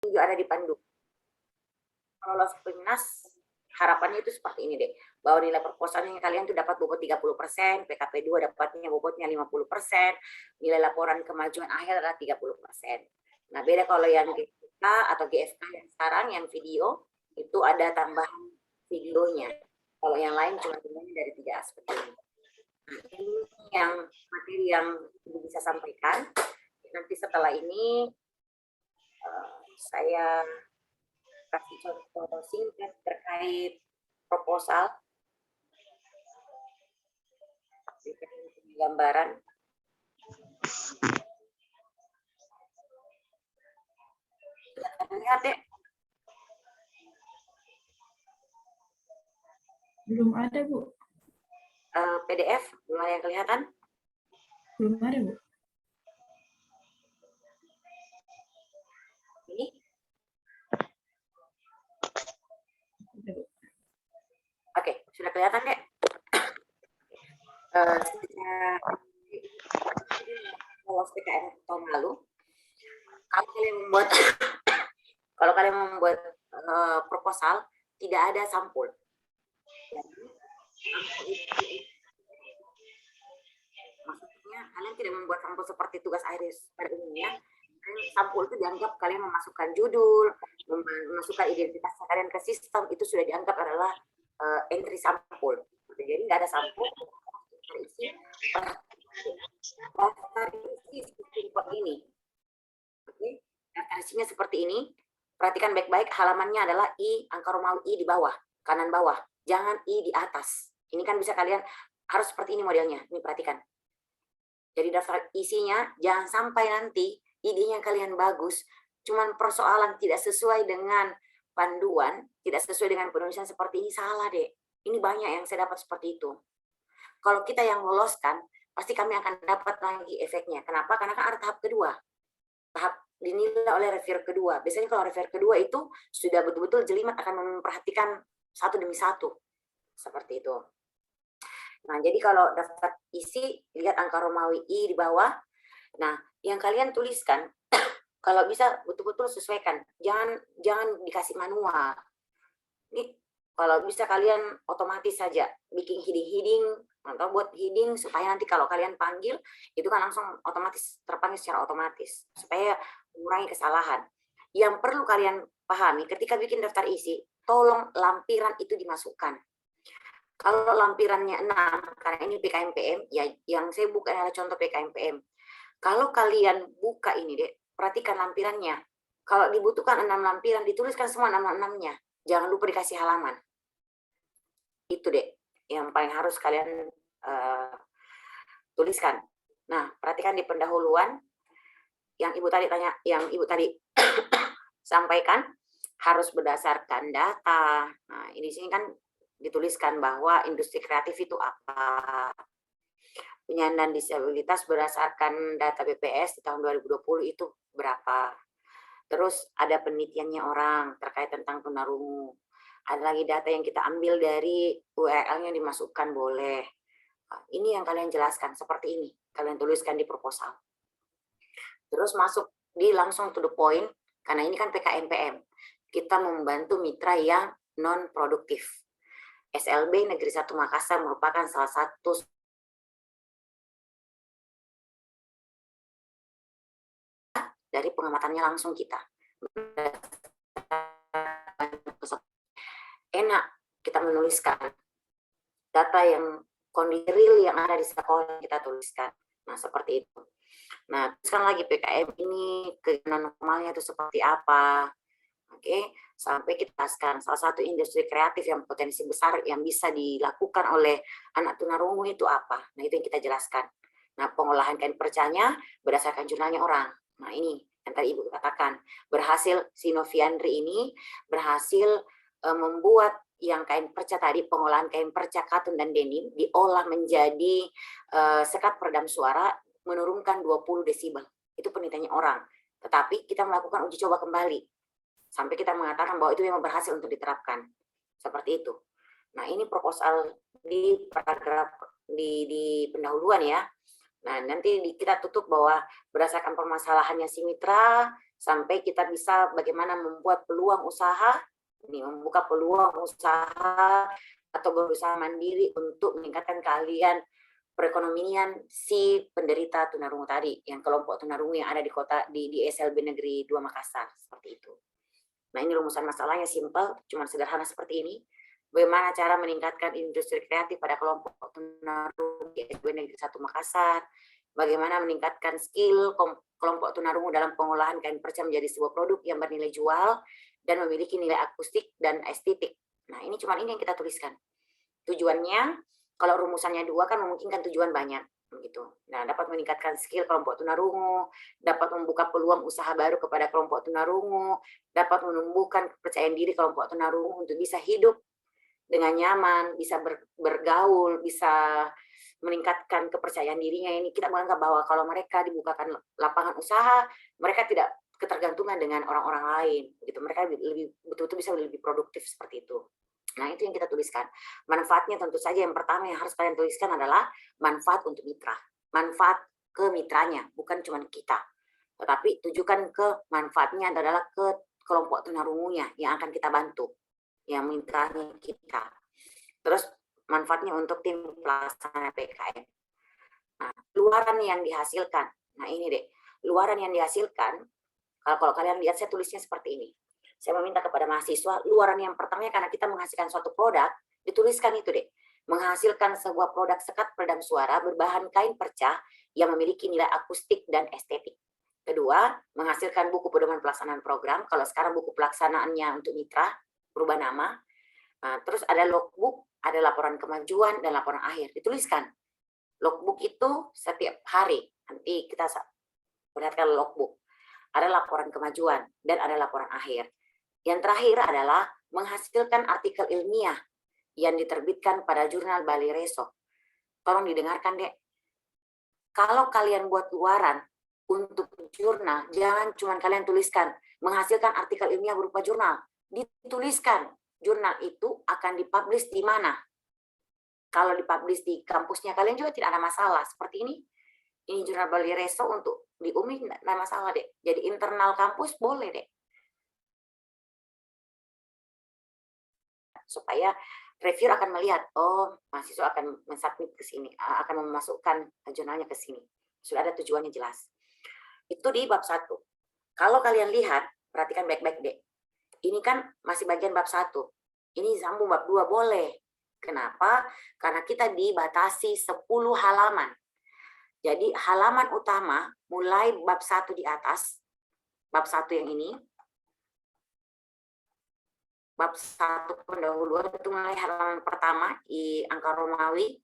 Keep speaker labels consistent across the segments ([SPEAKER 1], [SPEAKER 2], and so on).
[SPEAKER 1] juga ada di Pandu. Kalau lolos PIMNAS, harapannya itu seperti ini deh, bahwa nilai proposalnya kalian tuh dapat bobot 30%, PKP 2 dapatnya bobotnya 50%, nilai laporan kemajuan akhir adalah 30%. Nah, beda kalau yang GFK atau GFK yang sekarang, yang video, itu ada tambahan videonya. Kalau yang lain cuma nilainya dari 3 aspek ini. Nah, ini yang materi yang bisa sampaikan. Nanti setelah ini saya kasih contoh singkat terkait proposal, gambaran. Lihat deh.
[SPEAKER 2] Belum ada, Bu.
[SPEAKER 1] PDF, belum ada yang kelihatan?
[SPEAKER 2] Belum ada, Bu.
[SPEAKER 1] Ini? Oke, sudah kelihatan deh. Lolos PKM tahun lalu, kalau kalian membuat proposal, tidak ada sampul. Maksudnya kalian tidak membuat sampul seperti tugas akhir pada umumnya. Sampul itu dianggap kalian memasukkan judul, memasukkan identitas kalian ke sistem, itu sudah dianggap adalah entry sampul. Jadi nggak ada sampul, terisi seperti ini. Oke, isinya seperti ini. Perhatikan baik-baik, halamannya adalah I, angka Romawi I di bawah, kanan bawah. Jangan I di atas. Ini kan bisa kalian, harus seperti ini modelnya. Ini perhatikan. Jadi daftar isinya, jangan sampai nanti idenya kalian bagus, cuman persoalan tidak sesuai dengan panduan, tidak sesuai dengan penulisan seperti ini, salah deh. Ini banyak yang saya dapat seperti itu. Kalau kita yang loloskan, pasti kami akan dapat lagi efeknya. Kenapa? Karena kan ada tahap kedua. Tahap dinilai oleh reviewer kedua. Biasanya kalau reviewer kedua itu sudah betul-betul jelimet akan memperhatikan satu demi satu. Seperti itu. Nah, jadi kalau daftar isi, lihat angka Romawi I di bawah. Nah, yang kalian tuliskan, kalau bisa betul-betul sesuaikan. Jangan dikasih manual. Ini kalau bisa kalian otomatis saja bikin heading atau buat heading supaya nanti kalau kalian panggil itu kan langsung otomatis terpanggil secara otomatis supaya mengurangi kesalahan. Yang perlu kalian pahami ketika bikin daftar isi, tolong lampiran itu dimasukkan. Kalau lampirannya 6, karena ini PKMPM, ya yang saya buka adalah contoh PKMPM. Kalau kalian buka ini deh, perhatikan lampirannya. Kalau dibutuhkan 6 lampiran, dituliskan semua 6-6-nya. Jangan lupa dikasih halaman. Itu deh yang paling harus kalian tuliskan. Nah, perhatikan di pendahuluan yang ibu tadi tanya, yang ibu tadi sampaikan harus berdasarkan data. Nah, ini sini kan dituliskan bahwa industri kreatif itu apa. Penyandang disabilitas berdasarkan data BPS di tahun 2020 itu berapa. Terus ada penelitiannya orang terkait tentang tunarungu. Ada lagi data yang kita ambil dari URL-nya dimasukkan boleh. Ini yang kalian jelaskan seperti ini. Kalian tuliskan di proposal. Terus masuk di langsung to the point, karena ini kan PKMPM. Kita membantu mitra yang non-produktif. SLB Negeri 1 Makassar merupakan salah satu dari pengamatannya langsung kita. Enak kita menuliskan data yang kondisi real yang ada di sekolah kita tuliskan. Nah, seperti itu. Nah, teruskan lagi PKM ini kegiatan normalnya itu seperti apa. Oke, sampai kita jelaskan salah satu industri kreatif yang potensi besar yang bisa dilakukan oleh anak tunarungu itu apa. Nah, itu yang kita jelaskan. Nah, pengolahan kain percanya berdasarkan jurnalnya orang. Nah, ini yang tadi Ibu katakan. Berhasil si Noviandri ini berhasil membuat yang kain perca tadi, pengolahan kain perca katun dan denim diolah menjadi sekat peredam suara menurunkan 20 desibel. Itu penelitiannya orang. Tetapi kita melakukan uji coba kembali sampai kita mengatakan bahwa itu memang berhasil untuk diterapkan. Seperti itu. Nah, ini proposal di paragraf di pendahuluan ya. Nah, nanti kita tutup bahwa berdasarkan permasalahannya si mitra, sampai kita bisa bagaimana membuat peluang usaha, ini membuka peluang usaha atau berusaha mandiri untuk meningkatkan keahlian perekonomian si penderita tunarungu tadi, yang kelompok tunarungu yang ada di kota di SLB Negeri 2 Makassar, seperti itu. Nah, ini rumusan masalahnya simpel, cuma sederhana seperti ini. Bagaimana cara meningkatkan industri kreatif pada kelompok tunarungu di SLB Negeri 1 Makassar, bagaimana meningkatkan skill kelompok tunarungu dalam pengolahan kain perca menjadi sebuah produk yang bernilai jual dan memiliki nilai akustik dan estetik. Nah, ini cuma ini yang kita tuliskan. Tujuannya, kalau rumusannya 2 kan memungkinkan tujuan banyak, begitu. Nah, dapat meningkatkan skill kelompok tunarungu, dapat membuka peluang usaha baru kepada kelompok tunarungu, dapat menumbuhkan kepercayaan diri kelompok tunarungu untuk bisa hidup dengan nyaman, bisa bergaul, bisa meningkatkan kepercayaan dirinya. Ini kita menganggap bahwa kalau mereka dibukakan lapangan usaha, mereka tidak ketergantungan dengan orang-orang lain, gitu. Mereka lebih betul-betul bisa lebih produktif seperti itu. Nah, itu yang kita tuliskan. Manfaatnya tentu saja yang pertama yang harus kalian tuliskan adalah manfaat untuk mitra. Manfaat ke mitranya, bukan cuma kita. Tetapi tujukan ke manfaatnya adalah ke kelompok tunarungunya yang akan kita bantu, yang mitranya kita. Terus manfaatnya untuk tim pelaksana PKM. Nah, luaran yang dihasilkan. Nah, ini deh. Luaran yang dihasilkan, kalau kalian lihat saya tulisnya seperti ini. Saya meminta kepada mahasiswa, luaran yang pertamanya karena kita menghasilkan suatu produk, dituliskan itu deh. Menghasilkan sebuah produk sekat peredam suara berbahan kain perca yang memiliki nilai akustik dan estetik. Kedua, menghasilkan buku pedoman pelaksanaan program. Kalau sekarang buku pelaksanaannya untuk mitra, berubah nama. Nah, terus ada logbook, ada laporan kemajuan, dan laporan akhir. Dituliskan. Logbook itu setiap hari. Nanti kita perlihatkan logbook. Ada laporan kemajuan, dan ada laporan akhir. Yang terakhir adalah menghasilkan artikel ilmiah yang diterbitkan pada jurnal Bali Reso. Tolong didengarkan, Dek. Kalau kalian buat luaran untuk jurnal, jangan cuma kalian tuliskan menghasilkan artikel ilmiah berupa jurnal. Dituliskan jurnal itu akan dipublish di mana. Kalau dipublish di kampusnya kalian juga tidak ada masalah. Seperti ini jurnal Bali Reso untuk di UMI tidak ada masalah, Dek. Jadi internal kampus boleh, Dek. Supaya reviewer akan melihat, oh, mahasiswa akan mensubmit ke sini, akan memasukkan jurnalnya ke sini. Sudah ada tujuannya jelas. Itu di bab 1. Kalau kalian lihat, perhatikan baik-baik, Dek. Ini kan masih bagian bab 1. Ini sambung bab 2 boleh. Kenapa? Karena kita dibatasi 10 halaman. Jadi halaman utama mulai bab 1 di atas, bab 1 yang ini, bab 1 pendahuluan itu mulai halaman pertama di angka Romawi,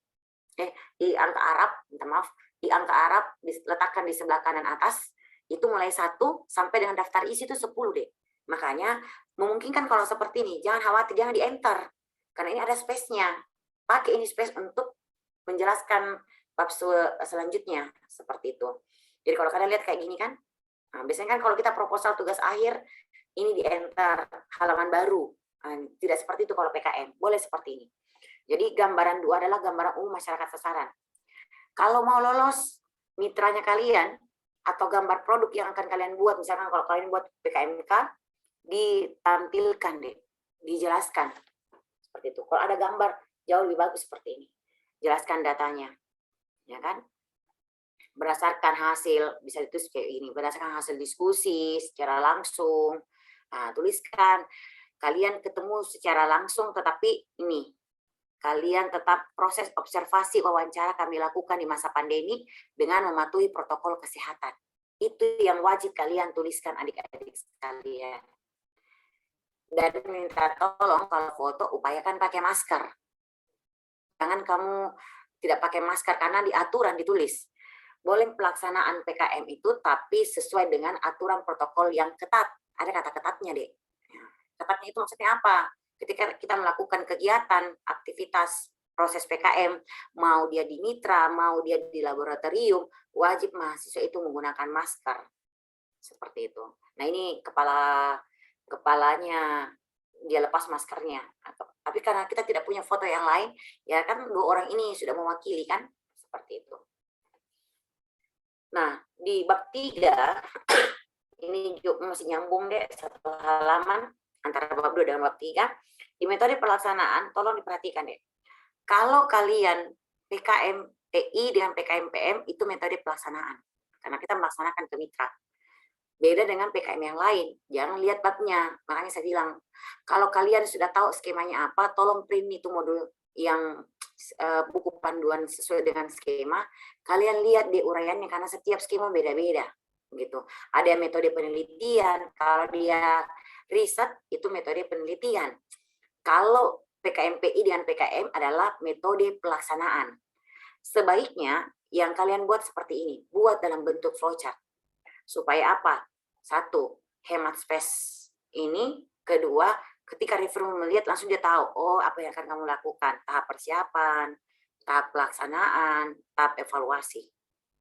[SPEAKER 1] di angka Arab, minta maaf, di angka Arab diletakkan di sebelah kanan atas, itu mulai 1 sampai dengan daftar isi itu 10, Dek. Makanya memungkinkan kalau seperti ini, jangan khawatir, jangan di-enter. Karena ini ada space-nya. Pakai ini space untuk menjelaskan bab selanjutnya, seperti itu. Jadi kalau kalian lihat kayak gini kan, nah, biasanya kan kalau kita proposal tugas akhir, ini di-enter halaman baru. Tidak seperti itu kalau PKM, boleh seperti ini. Jadi gambaran 2 adalah gambaran umum masyarakat sasaran. Kalau mau lolos mitranya kalian atau gambar produk yang akan kalian buat, misalkan kalau kalian buat PKMK, ditampilkan deh, dijelaskan seperti itu. Kalau ada gambar jauh lebih bagus seperti ini, jelaskan datanya, ya kan? Berdasarkan hasil, bisa ditulis kayak ini, berdasarkan hasil diskusi secara langsung. Nah, tuliskan kalian ketemu secara langsung, tetapi ini kalian tetap proses observasi wawancara kami lakukan di masa pandemi dengan mematuhi protokol kesehatan. Itu yang wajib kalian tuliskan, adik-adik sekalian. Dan minta tolong kalau foto upayakan pakai masker. Jangan kamu tidak pakai masker karena di aturan ditulis. Boleh pelaksanaan PKM itu tapi sesuai dengan aturan protokol yang ketat. Ada kata ketatnya, Dek. Ketatnya itu maksudnya apa? Ketika kita melakukan kegiatan, aktivitas, proses PKM, mau dia di mitra, mau dia di laboratorium, wajib mahasiswa itu menggunakan masker. Seperti itu. Nah, ini kepalanya dia lepas maskernya. Tapi karena kita tidak punya foto yang lain, ya kan 2 orang ini sudah mewakili kan? Seperti itu. Nah, di bab 3 ini juga masih nyambung deh, satu halaman antara bab 2 dan bab 3. Di metode pelaksanaan, tolong diperhatikan deh. Kalau kalian PKM PI dengan PKM PM itu metode pelaksanaan. Karena kita melaksanakan ke mitra. Beda dengan PKM yang lain, jangan lihat babnya. Makanya saya bilang, kalau kalian sudah tahu skemanya apa, tolong print itu modul yang buku panduan sesuai dengan skema. Kalian lihat di uraiannya karena setiap skema beda-beda. Gitu. Ada metode penelitian, kalau dia riset itu metode penelitian. Kalau PKM PI dengan PKM adalah metode pelaksanaan. Sebaiknya yang kalian buat seperti ini, buat dalam bentuk flowchart. Supaya apa? Satu, hemat space ini. Kedua, ketika reviewer melihat langsung dia tahu, oh apa yang akan kamu lakukan, tahap persiapan, tahap pelaksanaan, tahap evaluasi.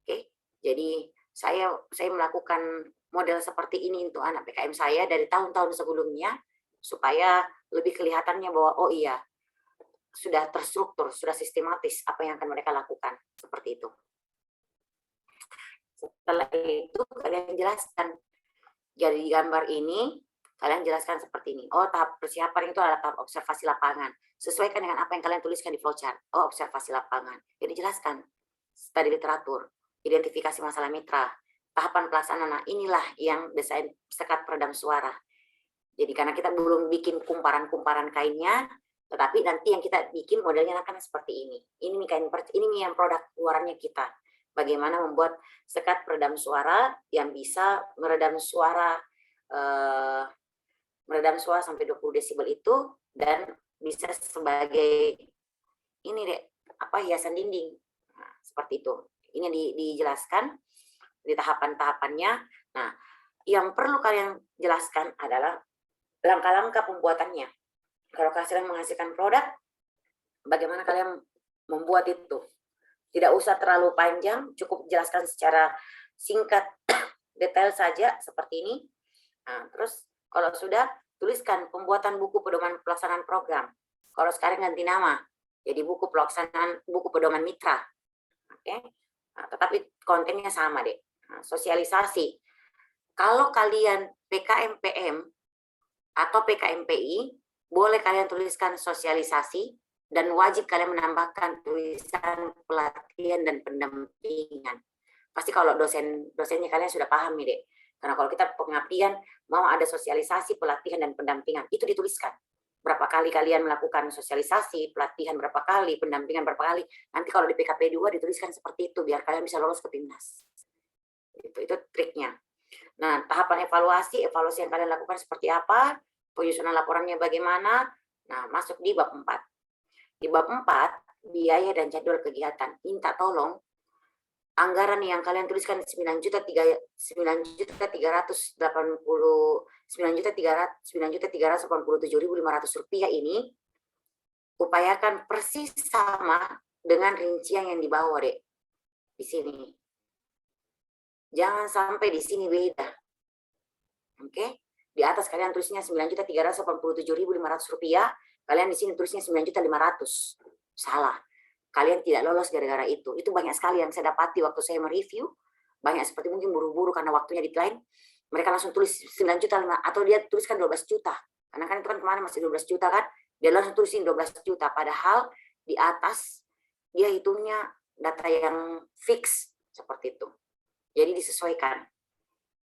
[SPEAKER 1] Oke, jadi saya melakukan model seperti ini untuk anak PKM saya dari tahun-tahun sebelumnya supaya lebih kelihatannya bahwa oh iya sudah terstruktur, sudah sistematis apa yang akan mereka lakukan seperti itu. Setelah itu kalian jelaskan. Jadi gambar ini kalian jelaskan seperti ini. Oh, tahap persiapan itu adalah tahap observasi lapangan. Sesuaikan dengan apa yang kalian tuliskan di flowchart. Oh, observasi lapangan. Jadi jelaskan. Studi literatur, identifikasi masalah mitra, tahapan pelaksanaan. Nah, inilah yang desain sekat peredam suara. Jadi karena kita belum bikin kumparan-kumparan kainnya, tetapi nanti yang kita bikin modelnya akan seperti ini. Ini nih kain, ini nih yang produk luarannya kita. Bagaimana membuat sekat peredam suara yang bisa meredam suara sampai 20 desibel itu dan bisa sebagai ini deh hiasan dinding. Nah, seperti itu. Ini dijelaskan di tahapan-tahapannya. Nah, yang perlu kalian jelaskan adalah langkah-langkah pembuatannya. Kalau kalian menghasilkan produk, bagaimana kalian membuat itu? Tidak usah terlalu panjang, cukup jelaskan secara singkat, detail saja seperti ini. Nah, terus kalau sudah, tuliskan pembuatan buku pedoman pelaksanaan program. Kalau sekarang ganti nama, jadi buku pedoman mitra. Oke, nah, tetapi kontennya sama deh. Nah, sosialisasi. Kalau kalian PKM PM atau PKM PI, boleh kalian tuliskan sosialisasi, dan wajib kalian menambahkan tulisan pelatihan dan pendampingan. Pasti kalau dosennya kalian sudah paham nih dek. Karena kalau kita pengabdian mau ada sosialisasi, pelatihan dan pendampingan, itu dituliskan. Berapa kali kalian melakukan sosialisasi, pelatihan berapa kali, pendampingan berapa kali. Nanti kalau di PKP 2 dituliskan seperti itu biar kalian bisa lolos ke PIMNAS. Itu triknya. Nah, tahapan evaluasi yang kalian lakukan seperti apa, penyusunan laporannya bagaimana. Nah, masuk di bab 4. Di bab 4, biaya dan jadwal kegiatan. Minta tolong anggaran yang kalian tuliskan 9.387.500 rupiah ini upayakan persis sama dengan rincian yang di bawah deh. Di sini. Jangan sampai di sini beda. Oke? Di atas kalian tulisnya 9.387.500 rupiah. Kalian di sini tulisnya 9.500.000. Salah. Kalian tidak lolos gara-gara itu. Itu banyak sekali yang saya dapati waktu saya mereview. Banyak seperti mungkin buru-buru karena waktunya deadline. Mereka langsung tulis 9 juta atau dia tuliskan 12 juta. Karena kan itu kan kemarin masih 12 juta kan. Dia langsung tulisin 12 juta. Padahal di atas dia hitungnya data yang fix seperti itu. Jadi disesuaikan.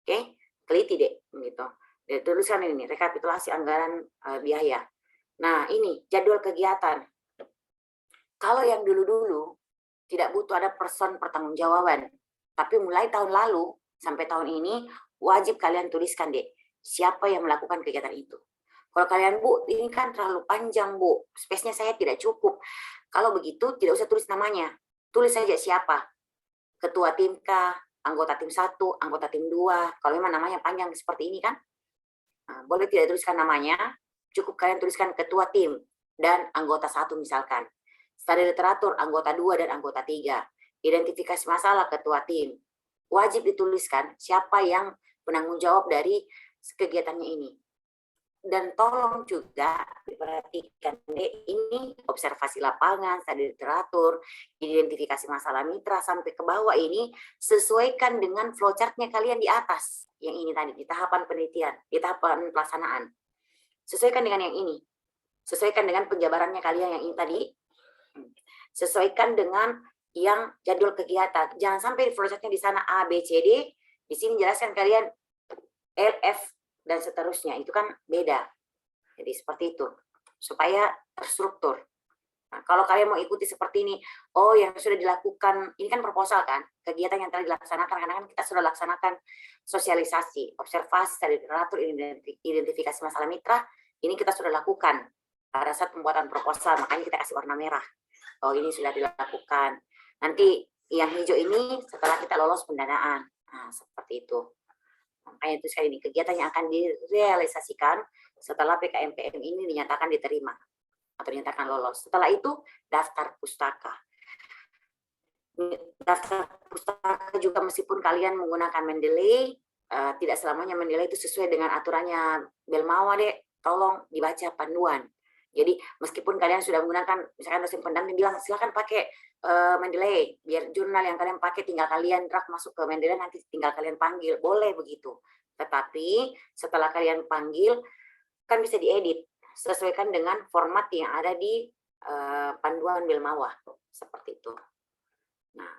[SPEAKER 1] Oke? Teliti deh gitu. Dia tuliskan ini rekapitulasi anggaran biaya. Nah, ini jadwal kegiatan. Kalau yang dulu-dulu tidak butuh ada person pertanggungjawaban, tapi mulai tahun lalu sampai tahun ini wajib kalian tuliskan deh siapa yang melakukan kegiatan itu. Kalau kalian, Bu, ini kan terlalu panjang, Bu. Space-nya saya tidak cukup. Kalau begitu tidak usah tulis namanya. Tulis saja siapa. Ketua tim kah, anggota tim 1, anggota tim 2. Kalau memang namanya panjang seperti ini kan. Nah, boleh tidak tuliskan namanya. Cukup kalian tuliskan ketua tim dan anggota 1 misalkan. Studi literatur anggota 2 dan anggota 3. Identifikasi masalah ketua tim. Wajib dituliskan siapa yang penanggung jawab dari kegiatannya ini. Dan tolong juga diperhatikan ini observasi lapangan, studi literatur, identifikasi masalah mitra sampai ke bawah ini sesuaikan dengan flowchart-nya kalian di atas. yang ini tadi, di tahapan penelitian, di tahapan pelaksanaan. Sesuaikan dengan yang ini. Sesuaikan dengan penjabarannya kalian yang ini tadi. Sesuaikan dengan yang jadwal kegiatan. Jangan sampai flowchartnya di sana A, B, C, D. Di sini jelaskan kalian L, F, dan seterusnya. Itu kan beda. Jadi seperti itu. Supaya terstruktur. Nah, kalau kalian mau ikuti seperti ini, oh yang sudah dilakukan, ini kan proposal kan, kegiatan yang telah dilaksanakan, karena kan kita sudah laksanakan sosialisasi, observasi, literatur, identifikasi masalah mitra, ini kita sudah lakukan pada saat pembuatan proposal, makanya kita kasih warna merah. Oh ini sudah dilakukan. Nanti yang hijau ini setelah kita lolos pendanaan. Nah, seperti itu. Makanya itu sekali ini, kegiatan yang akan direalisasikan setelah PKMPM ini dinyatakan diterima atau dinyatakan lolos. Setelah itu daftar pustaka. Daftar pustaka juga meskipun kalian menggunakan Mendeley, tidak selamanya Mendeley itu sesuai dengan aturannya Belmawa dek, tolong dibaca panduan. Jadi meskipun kalian sudah menggunakan, misalkan dosen pendamping bilang silakan pakai Mendeley, biar jurnal yang kalian pakai tinggal kalian drag masuk ke Mendeley, nanti tinggal kalian panggil, boleh begitu. Tetapi setelah kalian panggil kan bisa diedit, sesuaikan dengan format yang ada di panduan Belmawa, seperti itu. Nah,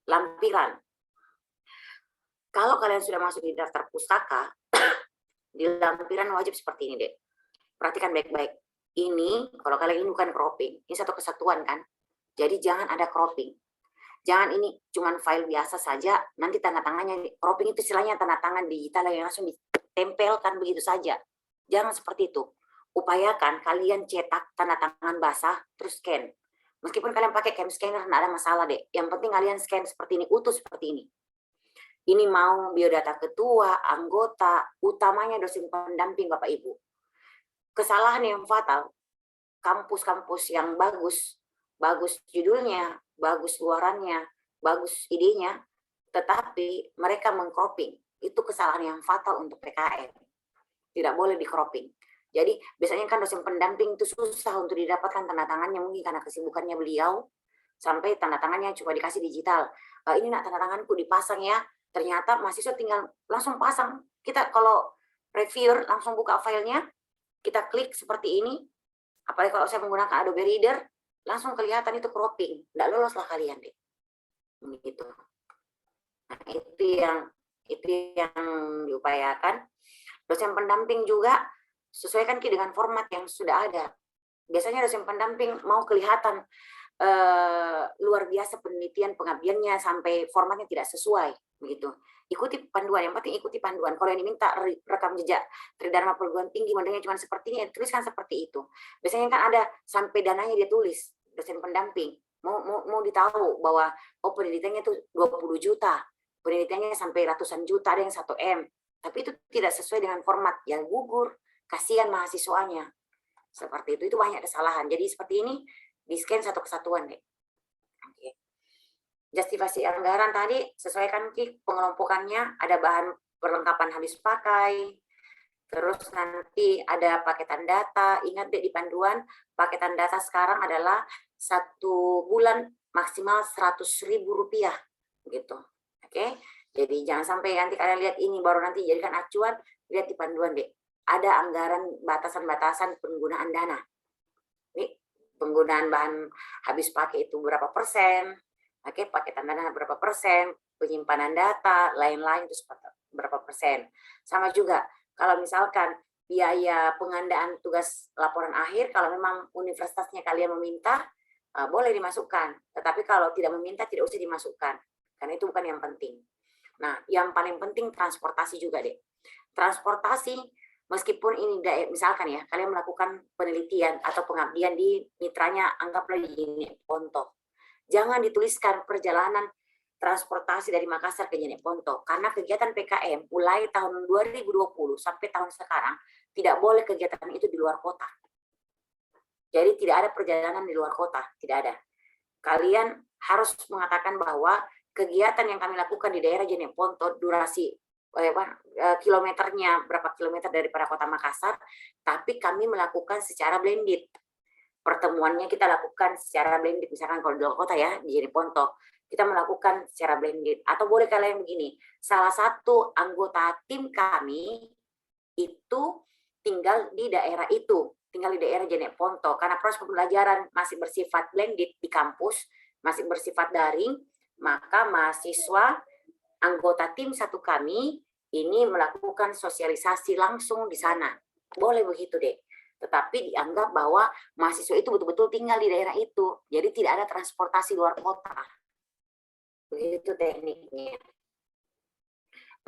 [SPEAKER 1] lampiran. Kalau kalian sudah masuk di daftar pustaka, di lampiran wajib seperti ini deh. Perhatikan baik-baik. Ini, kalau kalian ini bukan cropping, ini satu kesatuan kan. Jadi jangan ada cropping. Jangan ini cuman file biasa saja, nanti tanda tangannya, cropping itu istilahnya tanda tangan digital yang langsung ditempelkan begitu saja. Jangan seperti itu. Upayakan kalian cetak tanda tangan basah, terus scan. Meskipun kalian pakai cam scanner, nggak ada masalah deh. Yang penting kalian scan seperti ini, utuh seperti ini. Ini mau biodata ketua, anggota, utamanya dosen pendamping Bapak Ibu. Kesalahan yang fatal, kampus-kampus yang bagus, bagus judulnya, bagus luarannya, bagus idenya, tetapi mereka meng-cropping. Itu kesalahan yang fatal untuk PKM. Tidak boleh di-cropping. Jadi biasanya kan dosen pendamping itu susah untuk didapatkan tanda tangannya, mungkin karena kesibukannya beliau, sampai tanda tangannya cuma dikasih digital. Ini nak tanda tanganku dipasang ya, ternyata mahasiswa tinggal langsung pasang. Kita kalau reviewer langsung buka filenya, kita klik seperti ini, apalagi kalau saya menggunakan Adobe Reader, langsung kelihatan itu cropping. Nggak lolos lah kalian deh. Begitu. Nah, itu yang diupayakan. Dosen pendamping juga sesuaikan dengan format yang sudah ada. Biasanya dosen pendamping mau kelihatan luar biasa penelitian pengabdiannya sampai formatnya tidak sesuai begitu. Ikuti panduan, yang penting ikuti panduan. Kalau yang diminta rekam jejak tridharma perguruan tinggi modelnya cuma seperti ini, tuliskan seperti itu. Biasanya kan ada sampai dananya dia tulis, dosen pendamping. Mau ditahu bahwa oh penelitiannya itu 20 juta, penelitiannya sampai ratusan juta, ada yang 1 M. Tapi itu tidak sesuai dengan format, yang gugur, kasihan mahasiswanya. Seperti itu banyak kesalahan. Jadi seperti ini, di-scan satu kesatuan deh. Oke. Justifikasi anggaran tadi, sesuaikan pengelompokannya, ada bahan perlengkapan habis pakai, terus nanti ada paketan data. Ingat deh di panduan, paketan data sekarang adalah 1 bulan maksimal Rp100.000 gitu. Oke. Jadi jangan sampai nanti kalian lihat ini baru nanti jadikan acuan, lihat di panduan deh. Ada anggaran batasan-batasan penggunaan dana. Ini penggunaan bahan habis pakai itu berapa persen, oke, paketan dana berapa persen, penyimpanan data, lain-lain itu berapa persen. Sama juga kalau misalkan biaya pengandaan tugas laporan akhir, kalau memang universitasnya kalian meminta, boleh dimasukkan. Tetapi kalau tidak meminta, tidak usah dimasukkan. Karena itu bukan yang penting. Nah, yang paling penting transportasi juga deh. Transportasi, meskipun ini misalkan ya, kalian melakukan penelitian atau pengabdian di mitranya, anggaplah di Jenek Ponto. Jangan dituliskan perjalanan transportasi dari Makassar ke Jenek Ponto, karena kegiatan PKM mulai tahun 2020 sampai tahun sekarang, tidak boleh kegiatan itu di luar kota. Jadi tidak ada perjalanan di luar kota, tidak ada. Kalian harus mengatakan bahwa kegiatan yang kami lakukan di daerah Jenek Ponto, durasi kilometernya berapa kilometer daripada kota Makassar, tapi kami melakukan secara blended. Pertemuannya kita lakukan secara blended, misalkan kalau di luar kota ya, di Jenek Ponto. kita melakukan secara blended. Atau boleh kalian begini, salah satu anggota tim kami itu tinggal di daerah itu, tinggal di daerah Jeneponto, karena proses pembelajaran masih bersifat blended di kampus, masih bersifat daring, maka mahasiswa anggota tim satu kami ini melakukan sosialisasi langsung di sana. Boleh begitu deh. Tetapi dianggap bahwa mahasiswa itu betul-betul tinggal di daerah itu. Jadi tidak ada transportasi luar kota. Begitu tekniknya.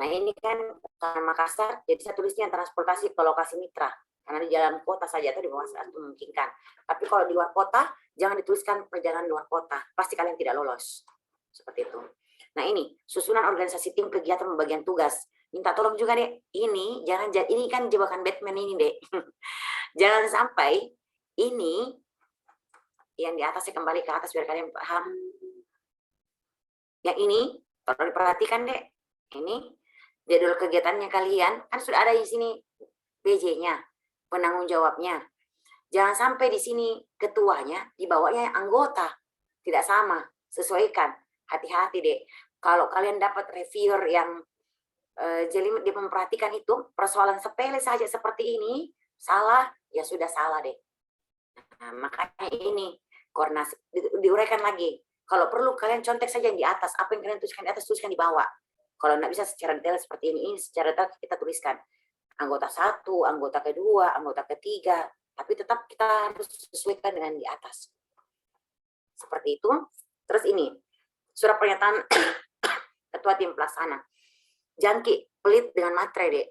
[SPEAKER 1] Nah ini kan karena Makassar, jadi saya tulisnya transportasi ke lokasi mitra. Karena di dalam kota saja atau di bawah saat memungkinkan. Tapi kalau di luar kota, jangan dituliskan perjalanan luar kota. Pasti kalian tidak lolos. Seperti itu. Nah ini, susunan organisasi tim kegiatan pembagian tugas. Minta tolong juga deh, ini kan jebakan Batman ini deh. Jangan sampai ini yang di atas, saya kembali ke atas biar kalian paham. Yang ini, tolong diperhatikan deh. Ini jadwal kegiatannya kalian, kan sudah ada di sini PJ-nya, penanggung jawabnya. Jangan sampai di sini ketuanya, dibawanya anggota. Tidak sama, sesuaikan. Hati-hati deh. Kalau kalian dapat reviewer yang jeli dia memperhatikan itu, persoalan sepele saja seperti ini, salah, ya sudah salah deh. Nah, makanya ini, koordinasi, diuraikan lagi. Kalau perlu kalian contek saja yang di atas, apa yang kalian tuliskan di atas, tuliskan di bawah. Kalau nggak bisa secara detail seperti ini secara detail kita tuliskan. Anggota satu, anggota kedua, anggota ketiga, tapi tetap kita harus sesuaikan dengan di atas. Seperti itu. Terus ini, surat pernyataan ketua tim pelaksana. Jangki, pelit dengan materai deh.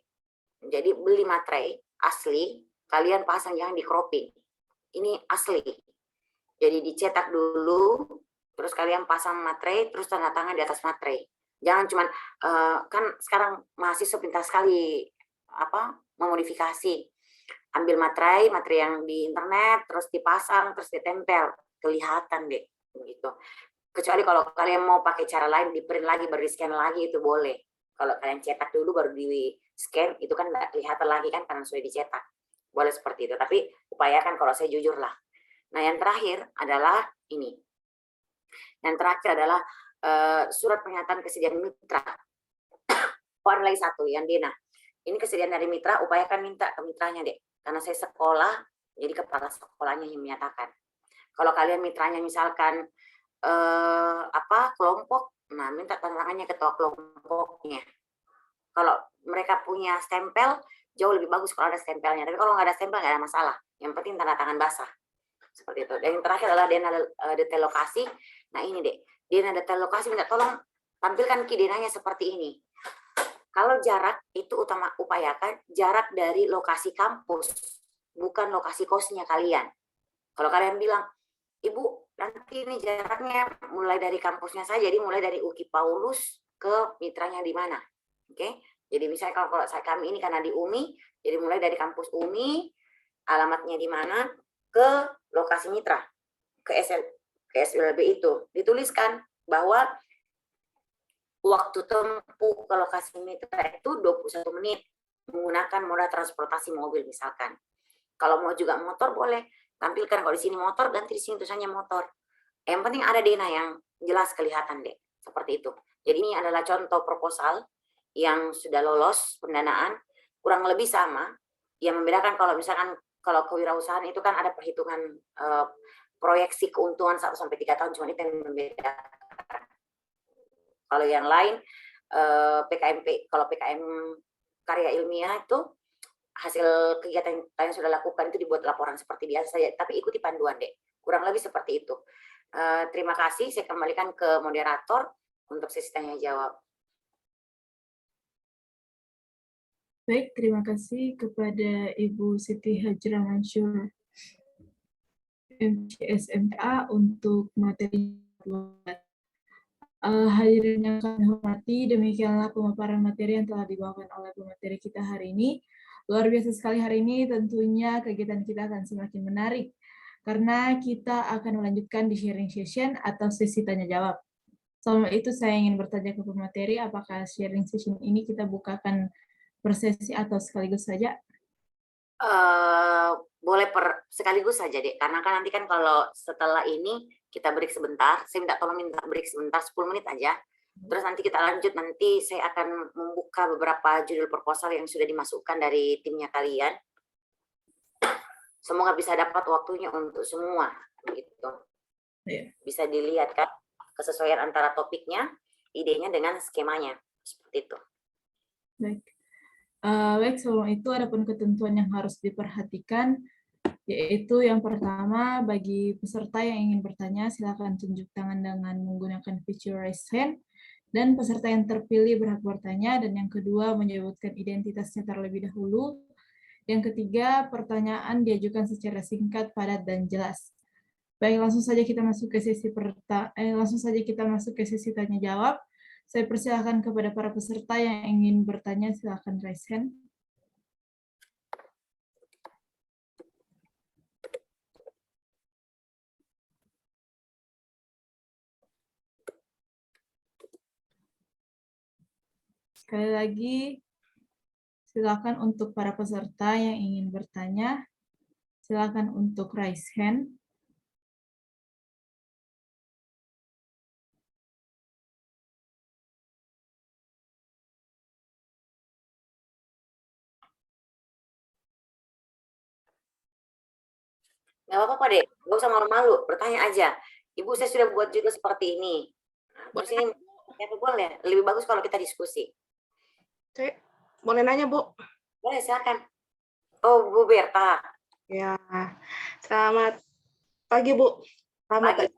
[SPEAKER 1] Jadi beli materai asli, kalian pasang, jangan di cropping. Ini asli. Jadi dicetak dulu, terus kalian pasang materai, terus tanda tangan di atas materai. Jangan cuman kan sekarang mahasiswa pintar sekali memodifikasi. Ambil materai yang di internet, terus dipasang, terus ditempel, kelihatan deh begitu. Kecuali kalau kalian mau pakai cara lain, di print lagi, baru di scan lagi, itu boleh. Kalau kalian cetak dulu baru di scan, itu kan nggak kelihatan lagi kan karena sudah dicetak. Boleh seperti itu, tapi upayakan kalau saya jujur lah. Nah yang terakhir adalah ini. Yang terakhir adalah surat pernyataan kesediaan mitra. Ada lagi satu, yang Dina. Ini kesediaan dari mitra, upayakan minta ke mitranya deh. Karena saya sekolah, jadi kepala sekolahnya yang menyatakan. Kalau kalian mitranya misalkan kelompok, nah minta tanda tangannya ketua kelompoknya. Kalau mereka punya stempel, jauh lebih bagus kalau ada stempelnya. Tapi kalau nggak ada stempel nggak ada masalah. Yang penting tanda tangan basah. Seperti itu. Dan yang terakhir adalah dena detail lokasi. Nah ini deh, dena detail lokasi minta tolong tampilkan denanya seperti ini. Kalau jarak itu upayakan jarak dari lokasi kampus, bukan lokasi kosnya kalian. Kalau kalian bilang, Ibu, nanti ini jaraknya mulai dari kampusnya saja, jadi mulai dari UKI Paulus ke mitranya di mana. Oke? Jadi misalnya kalau kami ini karena di UMI, jadi mulai dari kampus UMI, alamatnya di mana, ke lokasi mitra, ke SLB itu. Dituliskan bahwa waktu tempuh ke lokasi mitra itu 21 menit menggunakan moda transportasi mobil misalkan. Kalau mau juga motor boleh, tampilkan kalau di sini motor, ganti di sini tulisannya motor. Yang penting ada dena yang jelas kelihatan deh, seperti itu. Jadi ini adalah contoh proposal yang sudah lolos pendanaan, kurang lebih sama. Yang membedakan kalau misalkan kalau kewirausahaan itu kan ada perhitungan proyeksi keuntungan 1 sampai 3 tahun, cuma itu yang membedakan. Kalau yang lain kalau PKM karya ilmiah itu hasil kegiatan yang sudah lakukan itu dibuat laporan seperti biasa saja, tapi ikuti panduan deh. Kurang lebih seperti itu. Terima kasih, saya kembalikan ke moderator untuk sesi tanya jawab.
[SPEAKER 2] Baik, terima kasih kepada Ibu Siti Hajrah Mansur MCSMA untuk materi. Hadirin yang kami hormati, demikianlah pemaparan materi yang telah dibawakan oleh pemateri kita hari ini. Luar biasa sekali hari ini, tentunya kegiatan kita akan semakin menarik, karena kita akan melanjutkan di sharing session atau sesi tanya-jawab. Selama itu saya ingin bertanya ke pemateri, apakah sharing session ini kita bukakan per sesi atau sekaligus saja?
[SPEAKER 1] boleh sekaligus saja deh, karena kan nanti kan kalau setelah ini kita break sebentar, saya minta break sebentar 10 menit aja. Terus nanti kita lanjut, nanti saya akan membuka beberapa judul proposal yang sudah dimasukkan dari timnya kalian. Semoga bisa dapat waktunya untuk semua gitu. Bisa dilihat kan kesesuaian antara topiknya, idenya dengan skemanya seperti itu.
[SPEAKER 2] Baik. Baik, sebelum itu ada pun ketentuan yang harus diperhatikan, yaitu yang pertama, bagi peserta yang ingin bertanya, silakan tunjuk tangan dengan menggunakan fitur raise hand, dan peserta yang terpilih berhak bertanya, dan yang kedua, menyebutkan identitasnya terlebih dahulu. Yang ketiga, pertanyaan diajukan secara singkat, padat, dan jelas. Baik, langsung saja kita masuk ke sesi tanya jawab. Saya persilakan kepada para peserta yang ingin bertanya, silakan raise hand. Sekali lagi, silakan untuk para peserta yang ingin bertanya, silakan untuk raise hand.
[SPEAKER 1] Nggak apa-apa deh, nggak usah malu-malu, bertanya aja. Ibu, saya sudah buat juga seperti ini. Terus ini, ya boleh, lebih bagus kalau kita diskusi.
[SPEAKER 3] Saya boleh nanya, Bu?
[SPEAKER 1] Boleh, silakan. Oh, Bu Berta.
[SPEAKER 3] Ya, selamat pagi, Bu.
[SPEAKER 1] Pagi,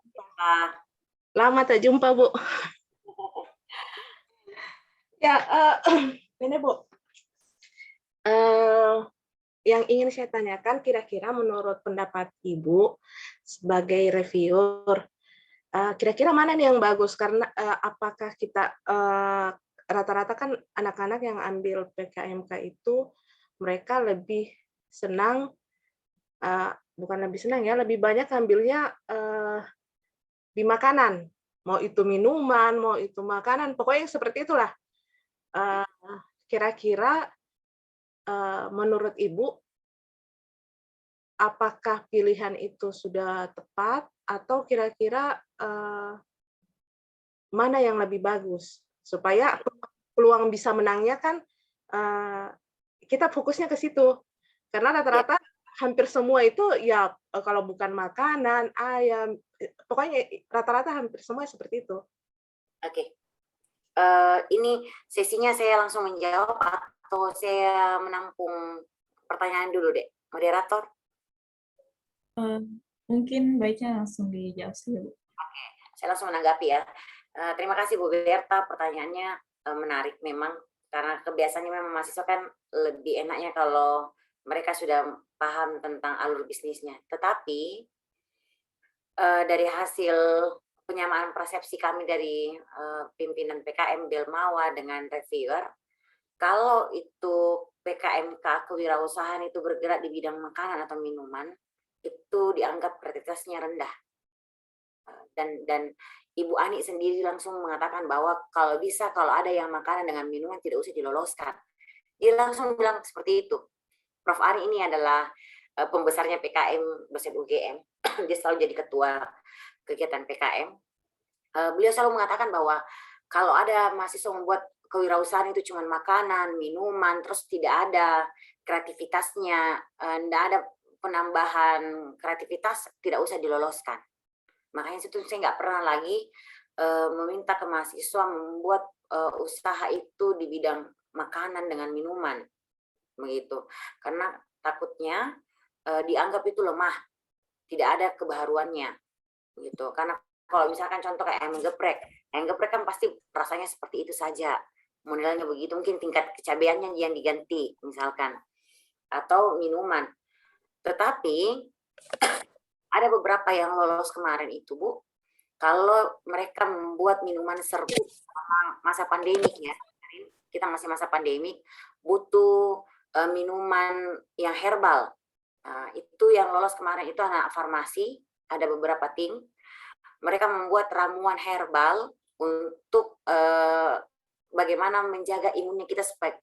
[SPEAKER 3] Lama tak jumpa, Bu. Ya, ini, Bu. Yang ingin saya tanyakan, kira-kira menurut pendapat Ibu sebagai reviewer, kira-kira mana nih yang bagus? Karena apakah kita rata-rata kan anak-anak yang ambil PKMK itu mereka lebih senang, bukan lebih senang ya, lebih banyak ambilnya di makanan, mau itu minuman, mau itu makanan, pokoknya seperti itulah. Kira-kira menurut Ibu, apakah pilihan itu sudah tepat atau kira-kira mana yang lebih bagus supaya peluang bisa menangnya kan kita fokusnya ke situ, karena rata-rata hampir semua itu ya kalau bukan makanan, ayam, pokoknya rata-rata hampir semua seperti itu.
[SPEAKER 1] Oke. Ini sesinya saya langsung menjawab atau saya menampung pertanyaan dulu deh, moderator?
[SPEAKER 2] Mungkin baiknya langsung dijawab saja, Bu.
[SPEAKER 1] Oke, saya langsung menanggapi ya. Terima kasih Bu Berta, pertanyaannya menarik memang, karena kebiasaannya memang mahasiswa kan lebih enaknya kalau mereka sudah paham tentang alur bisnisnya. Tetapi dari hasil penyamaan persepsi kami dari pimpinan PKM Belmawa dengan reviewer, kalau itu PKMK kewirausahaan itu bergerak di bidang makanan atau minuman, itu dianggap kreativitasnya rendah. Dan Ibu Ani sendiri langsung mengatakan bahwa kalau bisa, kalau ada yang makanan dengan minuman tidak usah diloloskan. Dia langsung bilang seperti itu. Prof. Ari ini adalah pembesarnya PKM dosen UGM. Dia selalu jadi ketua kegiatan PKM. Beliau selalu mengatakan bahwa kalau ada mahasiswa membuat kewirausahaan itu cuma makanan, minuman, terus tidak ada kreativitasnya, tidak ada penambahan kreativitas, tidak usah diloloskan. Makanya situ saya nggak pernah lagi meminta ke mahasiswa membuat usaha itu di bidang makanan dengan minuman, begitu. Karena takutnya dianggap itu lemah, tidak ada kebaharuannya, gitu. Karena kalau misalkan contoh kayak ayam geprek kan pasti rasanya seperti itu saja, modelnya begitu. Mungkin tingkat kecabeannya yang diganti, misalkan, atau minuman. Tetapi ada beberapa yang lolos kemarin itu, Bu, kalau mereka membuat minuman serbuk selama masa pandemik ya, kita masih masa pandemik, butuh minuman yang herbal. Itu yang lolos kemarin itu anak farmasi, ada beberapa tim. Mereka membuat ramuan herbal untuk bagaimana menjaga imunnya kita supaya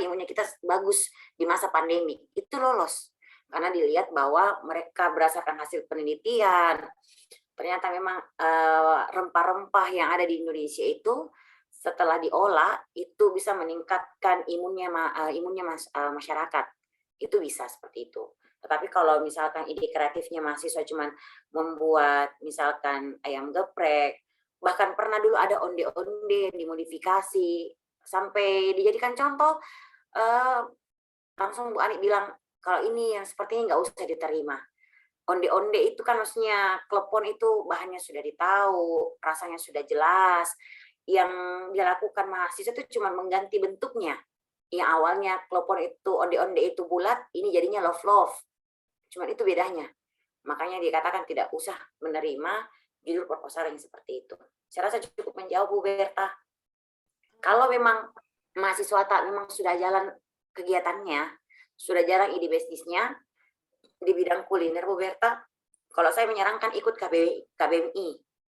[SPEAKER 1] imunnya kita bagus di masa pandemi. Itu lolos. karena dilihat bahwa mereka berdasarkan hasil penelitian ternyata memang rempah-rempah yang ada di Indonesia itu setelah diolah itu bisa meningkatkan imunnya masyarakat. Itu bisa seperti itu. Tetapi kalau misalkan ide kreatifnya mahasiswa cuma membuat misalkan ayam geprek, bahkan pernah dulu ada onde-onde yang dimodifikasi sampai dijadikan contoh, langsung Bu Ani bilang kalau ini yang sepertinya nggak usah diterima. Onde-onde itu kan maksudnya klepon itu bahannya sudah ditahu, rasanya sudah jelas. Yang dia lakukan mahasiswa itu cuma mengganti bentuknya. Yang awalnya klepon itu, onde-onde itu bulat, ini jadinya love-love. Cuma itu bedanya. Makanya dikatakan tidak usah menerima judul proposal yang seperti itu. Saya rasa cukup menjawab Bu Berta. Kalau memang mahasiswa tak memang sudah jalan kegiatannya, sudah jarang ide bisnisnya, di bidang kuliner Bu Berta, kalau saya menyarankan ikut KBMI,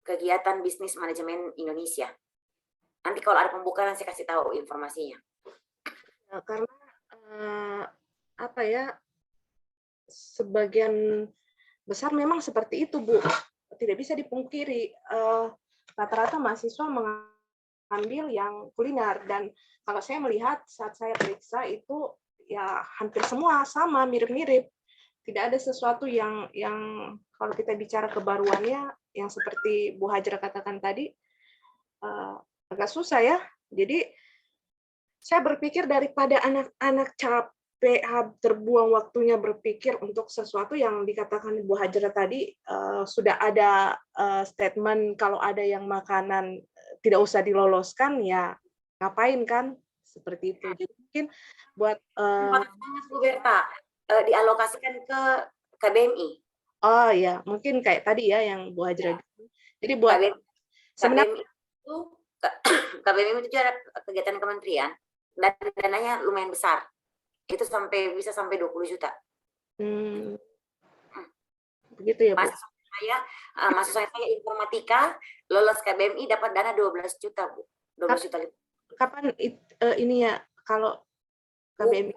[SPEAKER 1] Kegiatan Bisnis Manajemen Indonesia. Nanti kalau ada pembukaan saya kasih tahu informasinya.
[SPEAKER 3] Karena apa ya, sebagian besar memang seperti itu Bu, tidak bisa dipungkiri. Rata-rata mahasiswa mengambil yang kuliner, dan kalau saya melihat saat saya periksa itu ya hampir semua sama, mirip-mirip. Tidak ada sesuatu yang kalau kita bicara kebaruannya yang seperti Bu Hajra katakan tadi, agak susah ya. Jadi saya berpikir daripada anak-anak capek terbuang waktunya berpikir untuk sesuatu yang dikatakan Bu Hajra tadi, sudah ada statement kalau ada yang makanan tidak usah diloloskan, ya ngapain kan seperti itu. Jadi mungkin buat
[SPEAKER 1] Bu Berta, dialokasikan ke KBMI.
[SPEAKER 3] oh ya, mungkin kayak tadi ya yang Bu Hajra. Jadi buat
[SPEAKER 1] KBMI itu KBMI itu ada kegiatan kementerian dan dananya lumayan besar. Itu bisa sampai 20 juta.
[SPEAKER 3] Begitu ya, Bu.
[SPEAKER 1] Mahasiswa saya informatika lolos KBMI dapat dana 12 juta, Bu. 12 juta.
[SPEAKER 3] Kapan ini ya kalau KBMI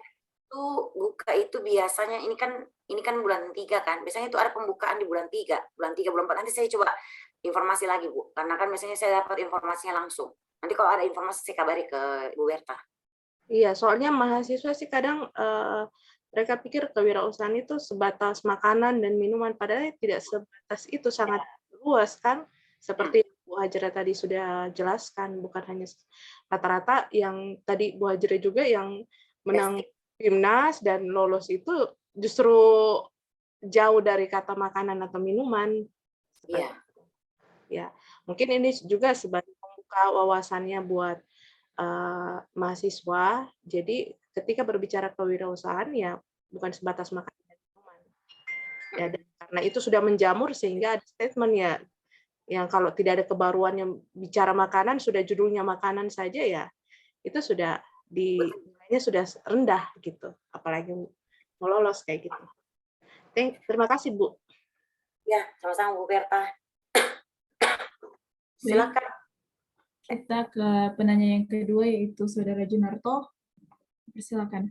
[SPEAKER 1] itu buka itu biasanya ini kan bulan 3 kan. Biasanya itu ada pembukaan di bulan 3, bulan 4. Nanti saya coba informasi lagi, Bu. Karena kan biasanya saya dapat informasinya langsung. Nanti kalau ada informasi saya kabari ke Bu Berta.
[SPEAKER 3] Iya, soalnya mahasiswa sih kadang mereka pikir kewirausahaan itu sebatas makanan dan minuman, padahal tidak sebatas itu, sangat luas kan. Seperti Bu Hajra tadi sudah jelaskan, bukan hanya rata-rata yang tadi Bu Hajra juga yang menang Timnas dan lolos itu justru jauh dari kata makanan atau minuman.
[SPEAKER 1] Iya.
[SPEAKER 3] Ya, mungkin ini juga sebagai membuka wawasannya buat mahasiswa. Jadi ketika berbicara kewirausahaan ya bukan sebatas makanan dan minuman. Ya, dan karena itu sudah menjamur sehingga ada statement ya yang kalau tidak ada kebaruan yang bicara makanan, sudah judulnya makanan saja ya itu sudah nilainya sudah rendah gitu, apalagi mau lolos kayak gitu. Terima kasih Bu.
[SPEAKER 1] Ya, sama-sama Bu Berta. Silakan.
[SPEAKER 2] Kita ke penanya yang kedua, yaitu Saudara Junarto. Persilakan.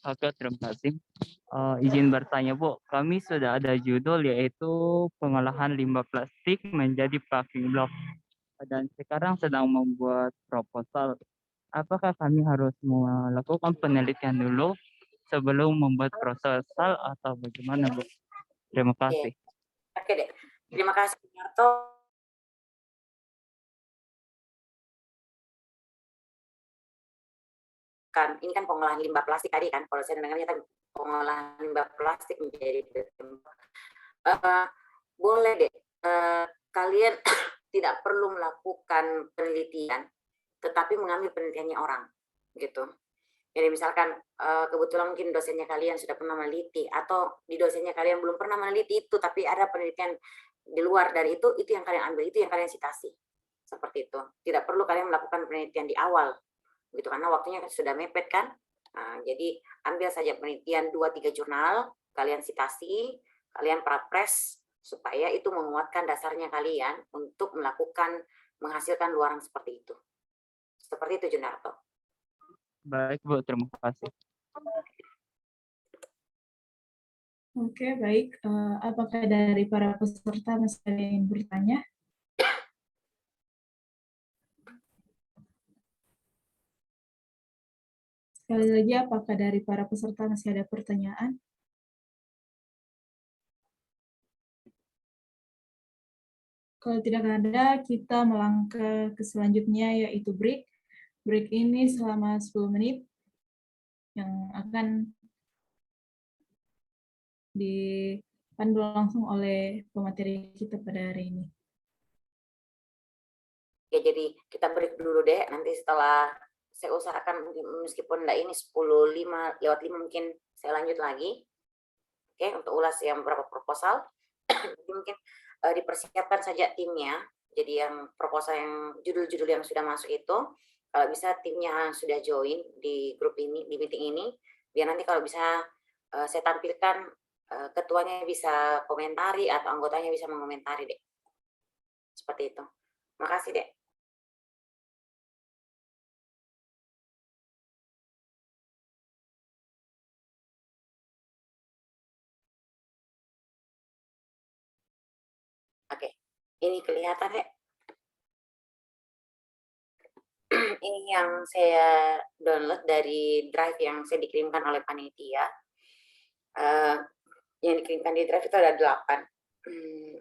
[SPEAKER 4] Oke, terima kasih. Izin bertanya, Bu. Kami sudah ada judul yaitu pengolahan limbah plastik menjadi packing block. Dan sekarang sedang membuat proposal. Apakah kami harus melakukan penelitian dulu sebelum membuat proposal atau bagaimana, Bu? Terima kasih.
[SPEAKER 1] Oke deh. Terima kasih, Narto. Ini kan pengolahan limbah plastik tadi kan, kalau saya dengarnya kan pengolahan limbah plastik menjadi boleh deh, kalian tidak perlu melakukan penelitian, tetapi mengambil penelitiannya orang, gitu. Jadi misalkan kebetulan mungkin dosennya kalian sudah pernah meneliti, atau di dosennya kalian belum pernah meneliti itu, tapi ada penelitian di luar dari itu yang kalian ambil, itu yang kalian citasi, seperti itu. Tidak perlu kalian melakukan penelitian di awal, gitu, karena waktunya sudah mepet kan. Jadi ambil saja penelitian 2-3 jurnal, kalian citasi, kalian prapres, supaya itu menguatkan dasarnya kalian untuk menghasilkan luaran seperti itu. Seperti itu, Junarto.
[SPEAKER 4] Baik Bu, terima kasih.
[SPEAKER 2] Oke, baik. Apakah dari para peserta masih ada yang ingin bertanya? Sekali lagi, apakah dari para peserta masih ada pertanyaan? Kalau tidak ada, kita melangkah ke selanjutnya, yaitu break. Break ini selama 10 menit yang akan dipandu langsung oleh pemateri kita pada hari ini.
[SPEAKER 1] Ya, jadi kita break dulu deh. Nanti setelah saya usahakan meskipun enggak ini 10:05 lewat 5 mungkin saya lanjut lagi. Oke, untuk ulas yang beberapa proposal. Mungkin dipersiapkan saja timnya. Jadi yang proposal yang judul-judul yang sudah masuk itu, kalau bisa timnya sudah join di grup ini, di meeting ini, biar nanti kalau bisa saya tampilkan ketuanya bisa komentari atau anggotanya bisa mengomentari deh. Seperti itu. Makasih deh. Oke, ini kelihatan deh. Ini yang saya download dari drive yang saya dikirimkan oleh panitia. Yang dikirimkan di drive itu ada 8.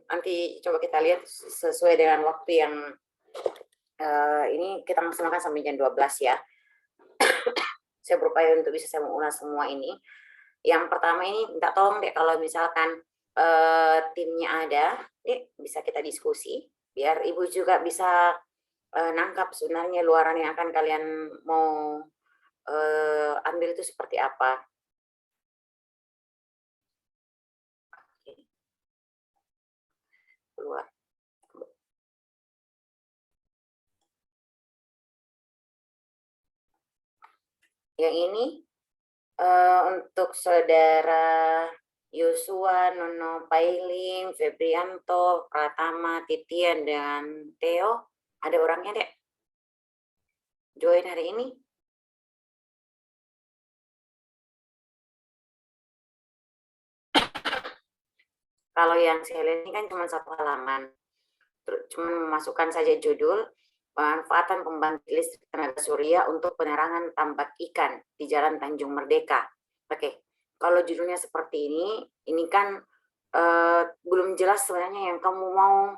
[SPEAKER 1] Nanti coba kita lihat sesuai dengan waktu yang ini kita maksimalkan sampai jam 12 ya. Saya berupaya untuk bisa saya mengulas semua ini. Yang pertama ini minta tolong deh kalau misalkan timnya ada, bisa kita diskusi biar Ibu juga bisa nangkap sebenarnya luaran yang akan kalian mau ambil itu seperti apa. Oke. Keluar. Yang ini untuk saudara Yosua, Nono Pailing, Febrianto, Pratama, Titian, dan Theo. Ada orangnya dek? Join hari ini? Kalau yang saya lihat ini kan cuma 1 halaman. Cuma memasukkan saja judul, pemanfaatan pembangkit listrik tenaga surya untuk penerangan tambak ikan di Jalan Tanjung Merdeka. Oke, kalau judulnya seperti ini kan belum jelas sebenarnya yang kamu mau,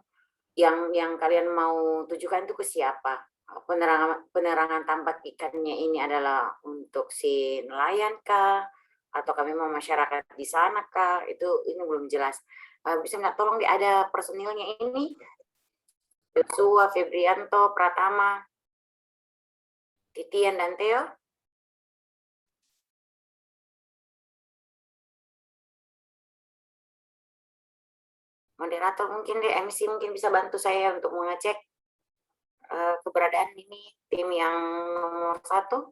[SPEAKER 1] yang kalian mau tujukan itu ke siapa. Penerangan tambak ikannya ini adalah untuk si nelayan kah? Atau kami mau masyarakat di sana kah? Ini belum jelas. Bisa nggak tolong ada personilnya ini? Yosua, Febrianto, Pratama, Titian, dan Theo. Moderator mungkin deh, MC mungkin bisa bantu saya untuk mengecek keberadaan ini tim yang nomor 1.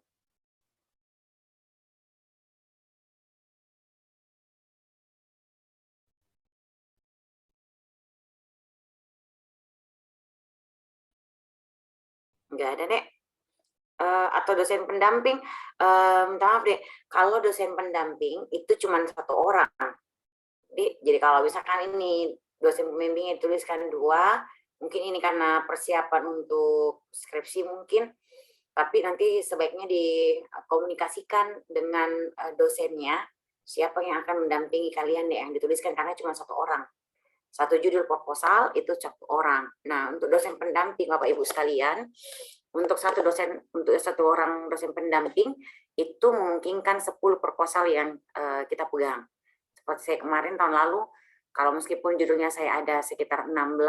[SPEAKER 1] Nggak ada deh. Atau dosen pendamping, minta maaf deh, kalau dosen pendamping itu cuma 1 orang. Jadi kalau misalkan ini dosen pembimbingnya dituliskan 2, mungkin ini karena persiapan untuk skripsi mungkin, tapi nanti sebaiknya dikomunikasikan dengan dosennya, siapa yang akan mendampingi kalian deh, yang dituliskan karena cuma 1 orang. 1 judul proposal itu 1 orang. Nah, untuk dosen pendamping Bapak Ibu sekalian, untuk 1 orang dosen pendamping itu memungkinkan 10 proposal yang kita pegang. Seperti saya kemarin tahun lalu, kalau meskipun judulnya saya ada sekitar 16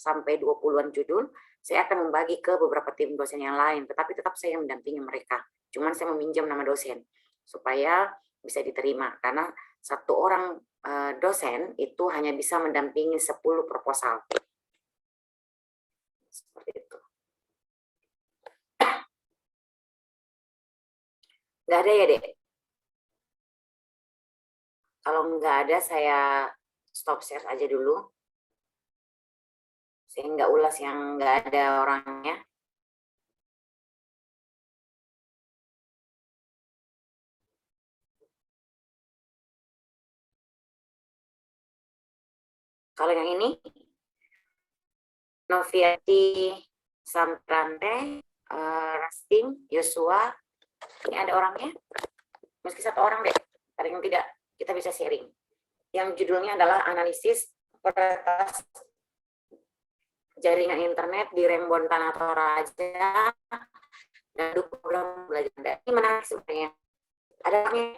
[SPEAKER 1] sampai 20-an judul, saya akan membagi ke beberapa tim dosen yang lain, tetapi tetap saya mendampingi mereka. Cuman saya meminjam nama dosen supaya bisa diterima, karena 1 orang dosen itu hanya bisa mendampingi 10 proposal. Seperti itu. Nggak ada ya, Dek? Kalau nggak ada, saya stop share aja dulu. Saya nggak ulas yang nggak ada orangnya. Kalau yang ini, Noviati Samprante, Rasting, Yosua, ini ada orangnya, meski satu orang deh, paling tidak kita bisa sharing. Yang judulnya adalah analisis peretas jaringan internet di Rembon Tanah Toraja dan program belajar. Ini menarik sebenarnya. Ada orangnya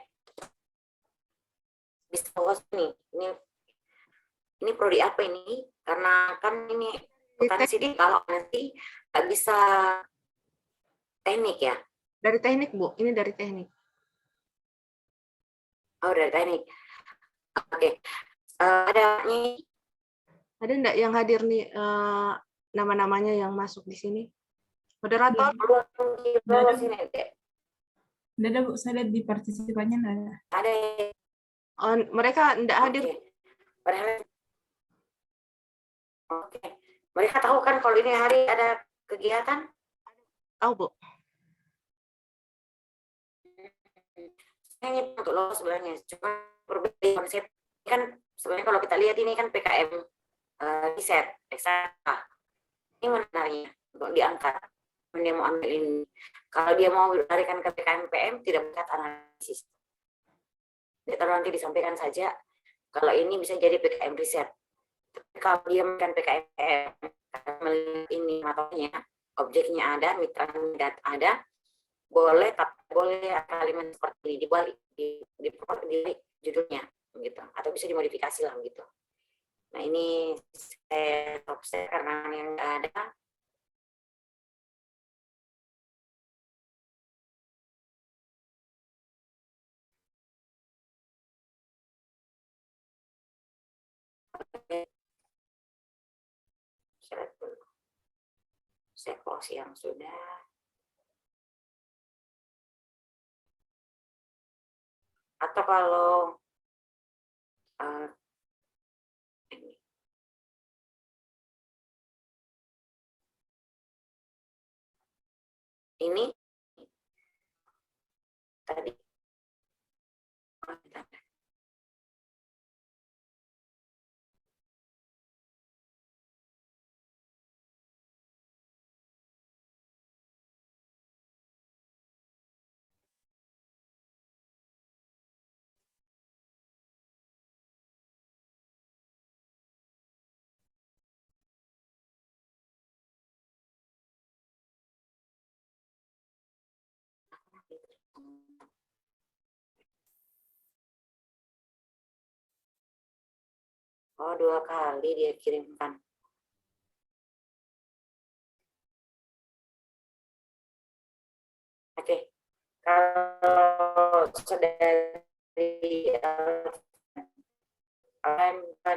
[SPEAKER 1] bisa bawah sini. Ini prodi apa ini? Karena kan ini bukan sini kalau nanti nggak bisa teknik ya.
[SPEAKER 3] Dari teknik, Bu. Ini dari teknik.
[SPEAKER 1] Oh, dari teknik. Oke. Ada nih.
[SPEAKER 3] Ada enggak yang hadir nih nama-namanya yang masuk di sini? Moderator?
[SPEAKER 1] Belum sini deh.
[SPEAKER 2] Nggak ada, Bu. Saya lihat di partisipannya nggak ada.
[SPEAKER 1] Ada.
[SPEAKER 3] Oh, mereka enggak hadir.
[SPEAKER 1] Oke. Padahal oke. Mereka tahu kan kalau ini hari ada kegiatan?
[SPEAKER 3] Tahu, Bu.
[SPEAKER 1] Ini untuk lo sebenarnya, cuma berbeda konsep. Kan sebenarnya kalau kita lihat ini kan PKM riset, ekstra. Ini menariknya untuk diangkat. Dia mau ambil ini. Kalau dia mau larikan ke PKM PM, tidak melihat analisis. Dia taruh nanti disampaikan saja. Kalau ini bisa jadi PKM riset. Kalau dia bukan PKM PM, melihat ini matanya, objeknya ada, mitra ada, boleh, tapi boleh kalimat seperti ini dibalik di judulnya gitu, atau bisa dimodifikasi lah gitu. Nah ini saya stop share karena yang nggak ada. Saya close yang sudah. Atau kalau ini tadi oh 2 kali dia kirimkan. Oke, kalau saudari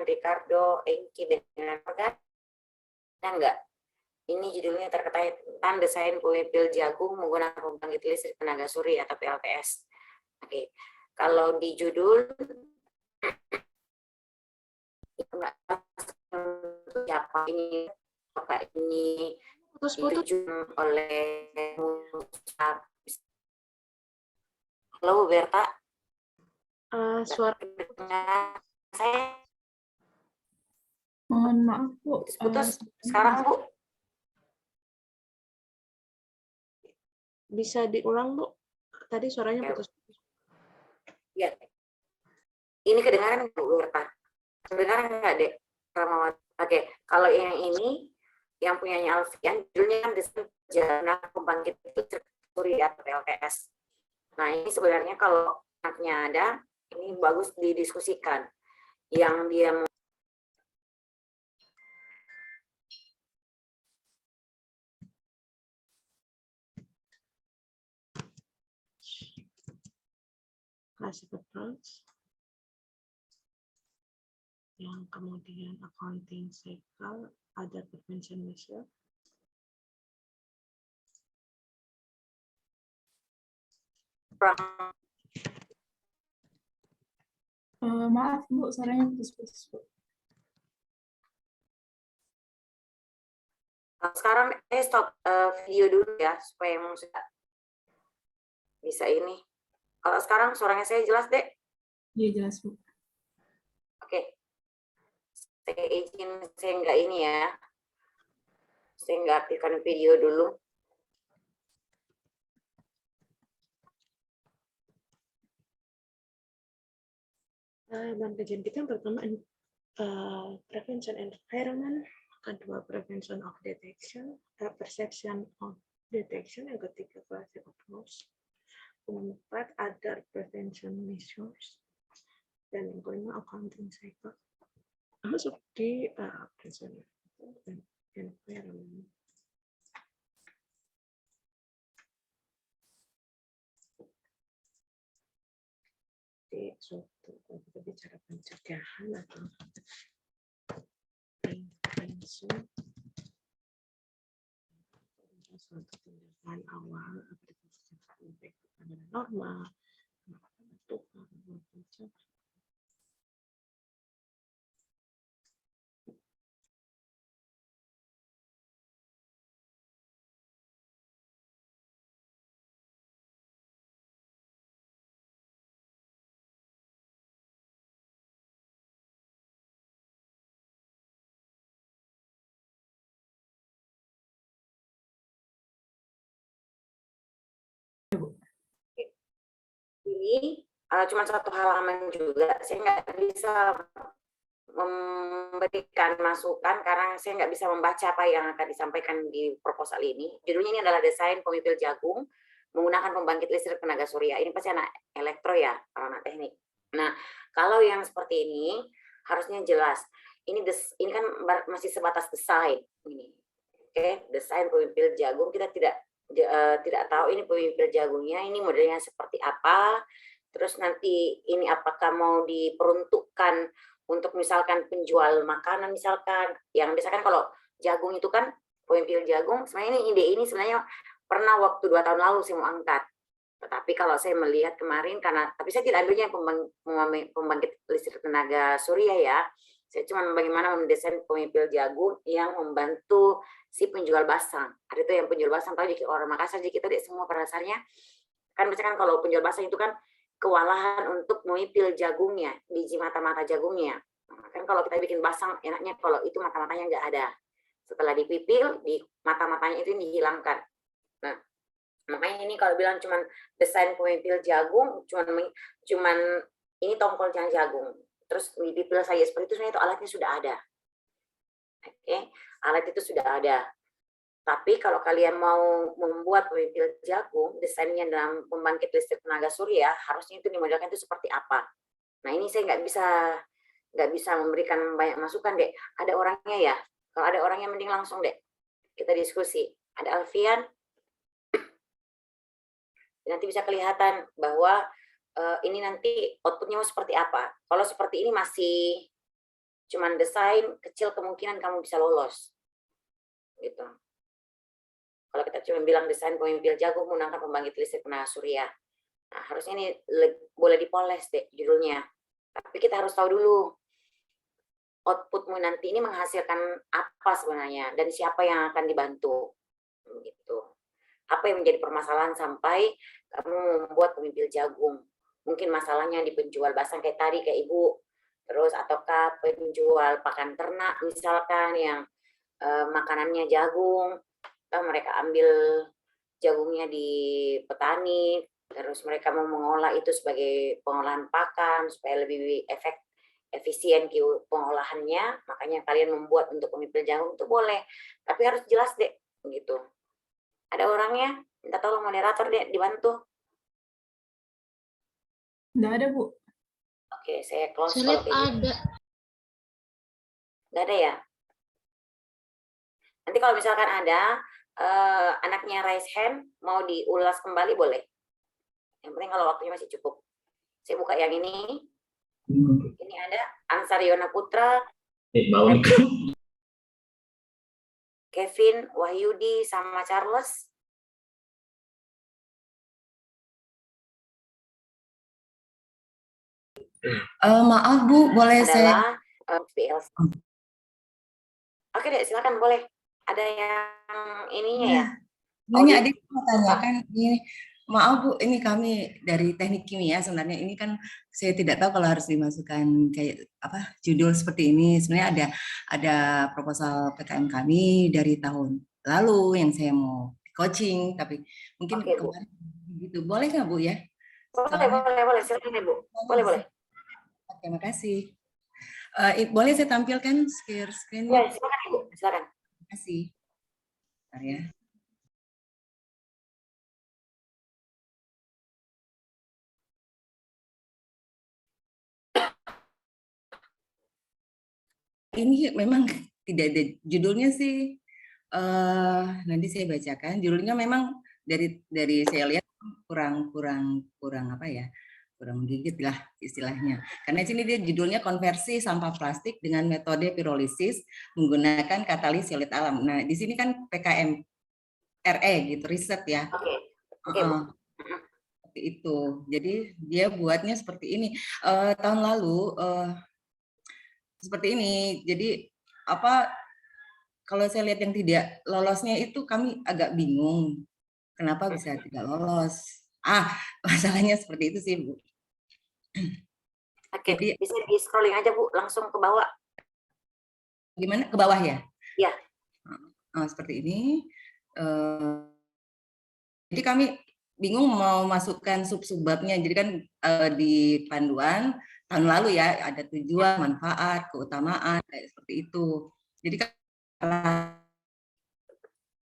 [SPEAKER 1] Ricardo Engki dengan organ, enggak? Ini judulnya terkait tentang desain kue pil jagung menggunakan pembangkit listrik tenaga surya atau PLTS. Oke, kalau di judul siapa ini, apa ini ditujukan oleh Halo Berta.
[SPEAKER 3] Suara
[SPEAKER 1] saya
[SPEAKER 2] Mohon maaf, Bu.
[SPEAKER 1] putus sekarang, Bu.
[SPEAKER 3] bisa diulang, Bu? Tadi suaranya putus.
[SPEAKER 1] Ya. Ini kedengaran Bu Berta? Kedengaran nggak, Dek? Ramawati. Oke, kalau yang ini yang punyanya Alfian, judulnya kan desain jaringan pembangkit listrik surya atau PLTS. Nah, ini sebenarnya kalau anaknya ada, ini bagus didiskusikan. Yang dia mau
[SPEAKER 3] Classic approach. Yang kemudian accounting cycle, other prevention measure.
[SPEAKER 2] Maaf, Bu, suaranya putus-putus, Bu.
[SPEAKER 1] sekarang stop video dulu ya supaya emang sudah bisa ini. Kalau sekarang suaranya saya jelas, Dek?
[SPEAKER 2] Iya, jelas, Bu.
[SPEAKER 1] Oke. Saya izin, saya nggak ini ya. Saya nggak aktifkan video dulu.
[SPEAKER 3] Bahan kajian kita yang pertama prevention environment, kedua prevention of detection, perception of detection, yang ketiga classic approach, keempat other prevention measures, dan yang kelima accounting cycle. Masuk di prevention environment. Di suatu kita bicara pencegahan atau prevention, suatu tindakan awal baik kepada norma, pembentukan, macam.
[SPEAKER 1] Ini cuma satu halaman juga, saya nggak bisa memberikan masukan karena saya nggak bisa membaca apa yang akan disampaikan di proposal ini. Judulnya ini adalah desain pemipil jagung menggunakan pembangkit listrik tenaga surya. Ini pasti anak elektro ya, anak teknik. Nah, kalau yang seperti ini harusnya jelas. Ini kan masih sebatas desain ini. Oke, desain pemipil jagung kita tidak tahu ini pemipil jagungnya ini modelnya seperti apa. Terus nanti ini apakah mau diperuntukkan untuk misalkan penjual makanan misalkan, yang biasanya kan kalau jagung itu kan pemipil jagung, sebenarnya ini ide ini sebenarnya pernah waktu 2 tahun lalu saya mau angkat. Tetapi kalau saya melihat kemarin tapi saya tidak ambilnya pembangkit listrik tenaga surya ya. Saya cuma bagaimana mendesain pemipil jagung yang membantu si penjual basang. Ada itu yang penjual basang, tahu jika orang Makassar jadi kita semua pada dasarnya kan misalkan kalau penjual basang itu kan kewalahan untuk memipil jagungnya, biji mata-mata jagungnya. Nah, kan kalau kita bikin basang enaknya kalau itu mata-matanya nggak ada. Setelah dipipil, di mata-matanya itu dihilangkan. Nah, makanya ini kalau bilang cuman desain pemipil jagung, cuman ini tongkolnya jagung. Terus dipipil saja seperti itu, sebenarnya itu alatnya sudah ada. Oke, alat itu sudah ada. Tapi kalau kalian mau membuat pemipil jagung, desainnya dalam pembangkit listrik tenaga surya, harusnya itu dimodelkan itu seperti apa. Nah ini saya nggak bisa memberikan banyak masukan dek. Ada orangnya ya. Kalau ada orangnya mending langsung dek. Kita diskusi. Ada Alfian. Nanti bisa kelihatan bahwa ini nanti outputnya mau seperti apa. Kalau seperti ini masih cuman desain, kecil kemungkinan kamu bisa lolos. Gitu. Kalau kita cuma bilang desain pemipil jagung menggunakan pembangkit listrik tenaga surya. Nah, harusnya ini boleh dipoles deh judulnya. Tapi kita harus tahu dulu outputmu nanti ini menghasilkan apa sebenarnya dan siapa yang akan dibantu. Gitu. Apa yang menjadi permasalahan sampai kamu membuat pemipil jagung. Mungkin masalahnya di penjual basang kayak tadi kayak Ibu. Terus ataukah penjual pakan ternak misalkan yang makanannya jagung. Mereka ambil jagungnya di petani, terus mereka mau mengolah itu sebagai pengolahan pakan supaya lebih efisien pengolahannya, makanya kalian membuat untuk pemipil jagung itu boleh, tapi harus jelas deh gitu. Ada orangnya, minta tolong moderator deh dibantu.
[SPEAKER 2] Nggak ada Bu.
[SPEAKER 1] Oke, saya close.
[SPEAKER 5] Sulit ada.
[SPEAKER 1] Nggak ada ya? Nanti kalau misalkan ada anaknya raise hand mau diulas kembali boleh. Yang penting kalau waktunya masih cukup. Saya buka yang ini. Ini ada Ansariona Putra, Kevin, Wahyudi, sama Charles.
[SPEAKER 5] Maaf Bu, boleh saya?
[SPEAKER 1] PLC. Oke deh, silakan boleh. Ada yang ininya ya?
[SPEAKER 5] Ini adik mau tanyakan ini Maaf Bu, ini kami dari teknik kimia sebenarnya ini kan saya tidak tahu kalau harus dimasukkan kayak apa judul seperti ini. Sebenarnya ada proposal PKM kami dari tahun lalu yang saya mau coaching, tapi mungkin
[SPEAKER 1] Oke, Bu.
[SPEAKER 5] kemarin gitu. Boleh nggak Bu ya?
[SPEAKER 1] Boleh, silakan Bu. Boleh.
[SPEAKER 5] Oke, makasih. Boleh saya tampilkan
[SPEAKER 1] Ya,
[SPEAKER 5] screen-nya?
[SPEAKER 1] silakan Ibu, silakan.
[SPEAKER 5] Terima kasih. Bentar ya. Ini memang tidak ada judulnya sih. Nanti saya bacakan. Judulnya memang dari saya lihat kurang apa ya? Kurang menggigit lah istilahnya. Karena di sini dia judulnya konversi sampah plastik dengan metode pirolisis menggunakan katalis solid alam. Nah, di sini kan PKM RE gitu, riset ya.
[SPEAKER 1] Oke, Bu.
[SPEAKER 5] Seperti itu. Jadi dia buatnya seperti ini. Tahun lalu seperti ini. Jadi apa kalau saya lihat yang tidak lolosnya itu kami agak bingung. Kenapa bisa tidak lolos? Masalahnya seperti itu sih, Bu.
[SPEAKER 1] Oke,
[SPEAKER 5] Jadi
[SPEAKER 1] bisa di scrolling aja Bu, langsung ke bawah.
[SPEAKER 5] gimana? Ke bawah ya?
[SPEAKER 1] Iya.
[SPEAKER 5] Seperti ini. Jadi kami bingung mau masukkan sub-subbabnya. Jadi kan di panduan tahun lalu ya ada tujuan, manfaat, keutamaan kayak seperti itu. Jadi kan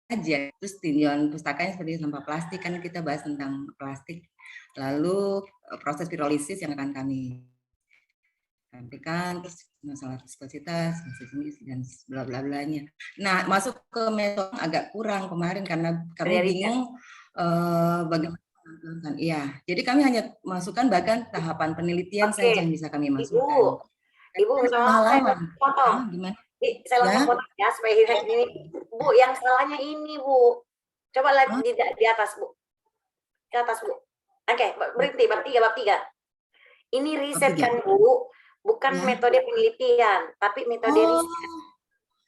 [SPEAKER 5] aja terus tinjauan pustakanya seperti sampah plastik kan kita bahas tentang plastik. Lalu proses pirolisis yang akan kami sampaikan, terus masalah viskositas, dan bla bla blanya. Nah, masuk ke metode agak kurang kemarin karena kami bingung bagaimana menentukan. Iya, jadi kami hanya masukkan bahkan tahapan penelitian saja yang bisa kami masukkan.
[SPEAKER 1] Ibu minta maaf, saya potong.
[SPEAKER 5] Gimana?
[SPEAKER 1] Saya langsung potong ya supaya ini. Bu, yang salahnya ini Bu. Coba lihat di atas Bu. Ke atas Bu. Oke, berhenti bab 3. Ini riset kan Bu, bukan metode penelitian, tapi metode riset.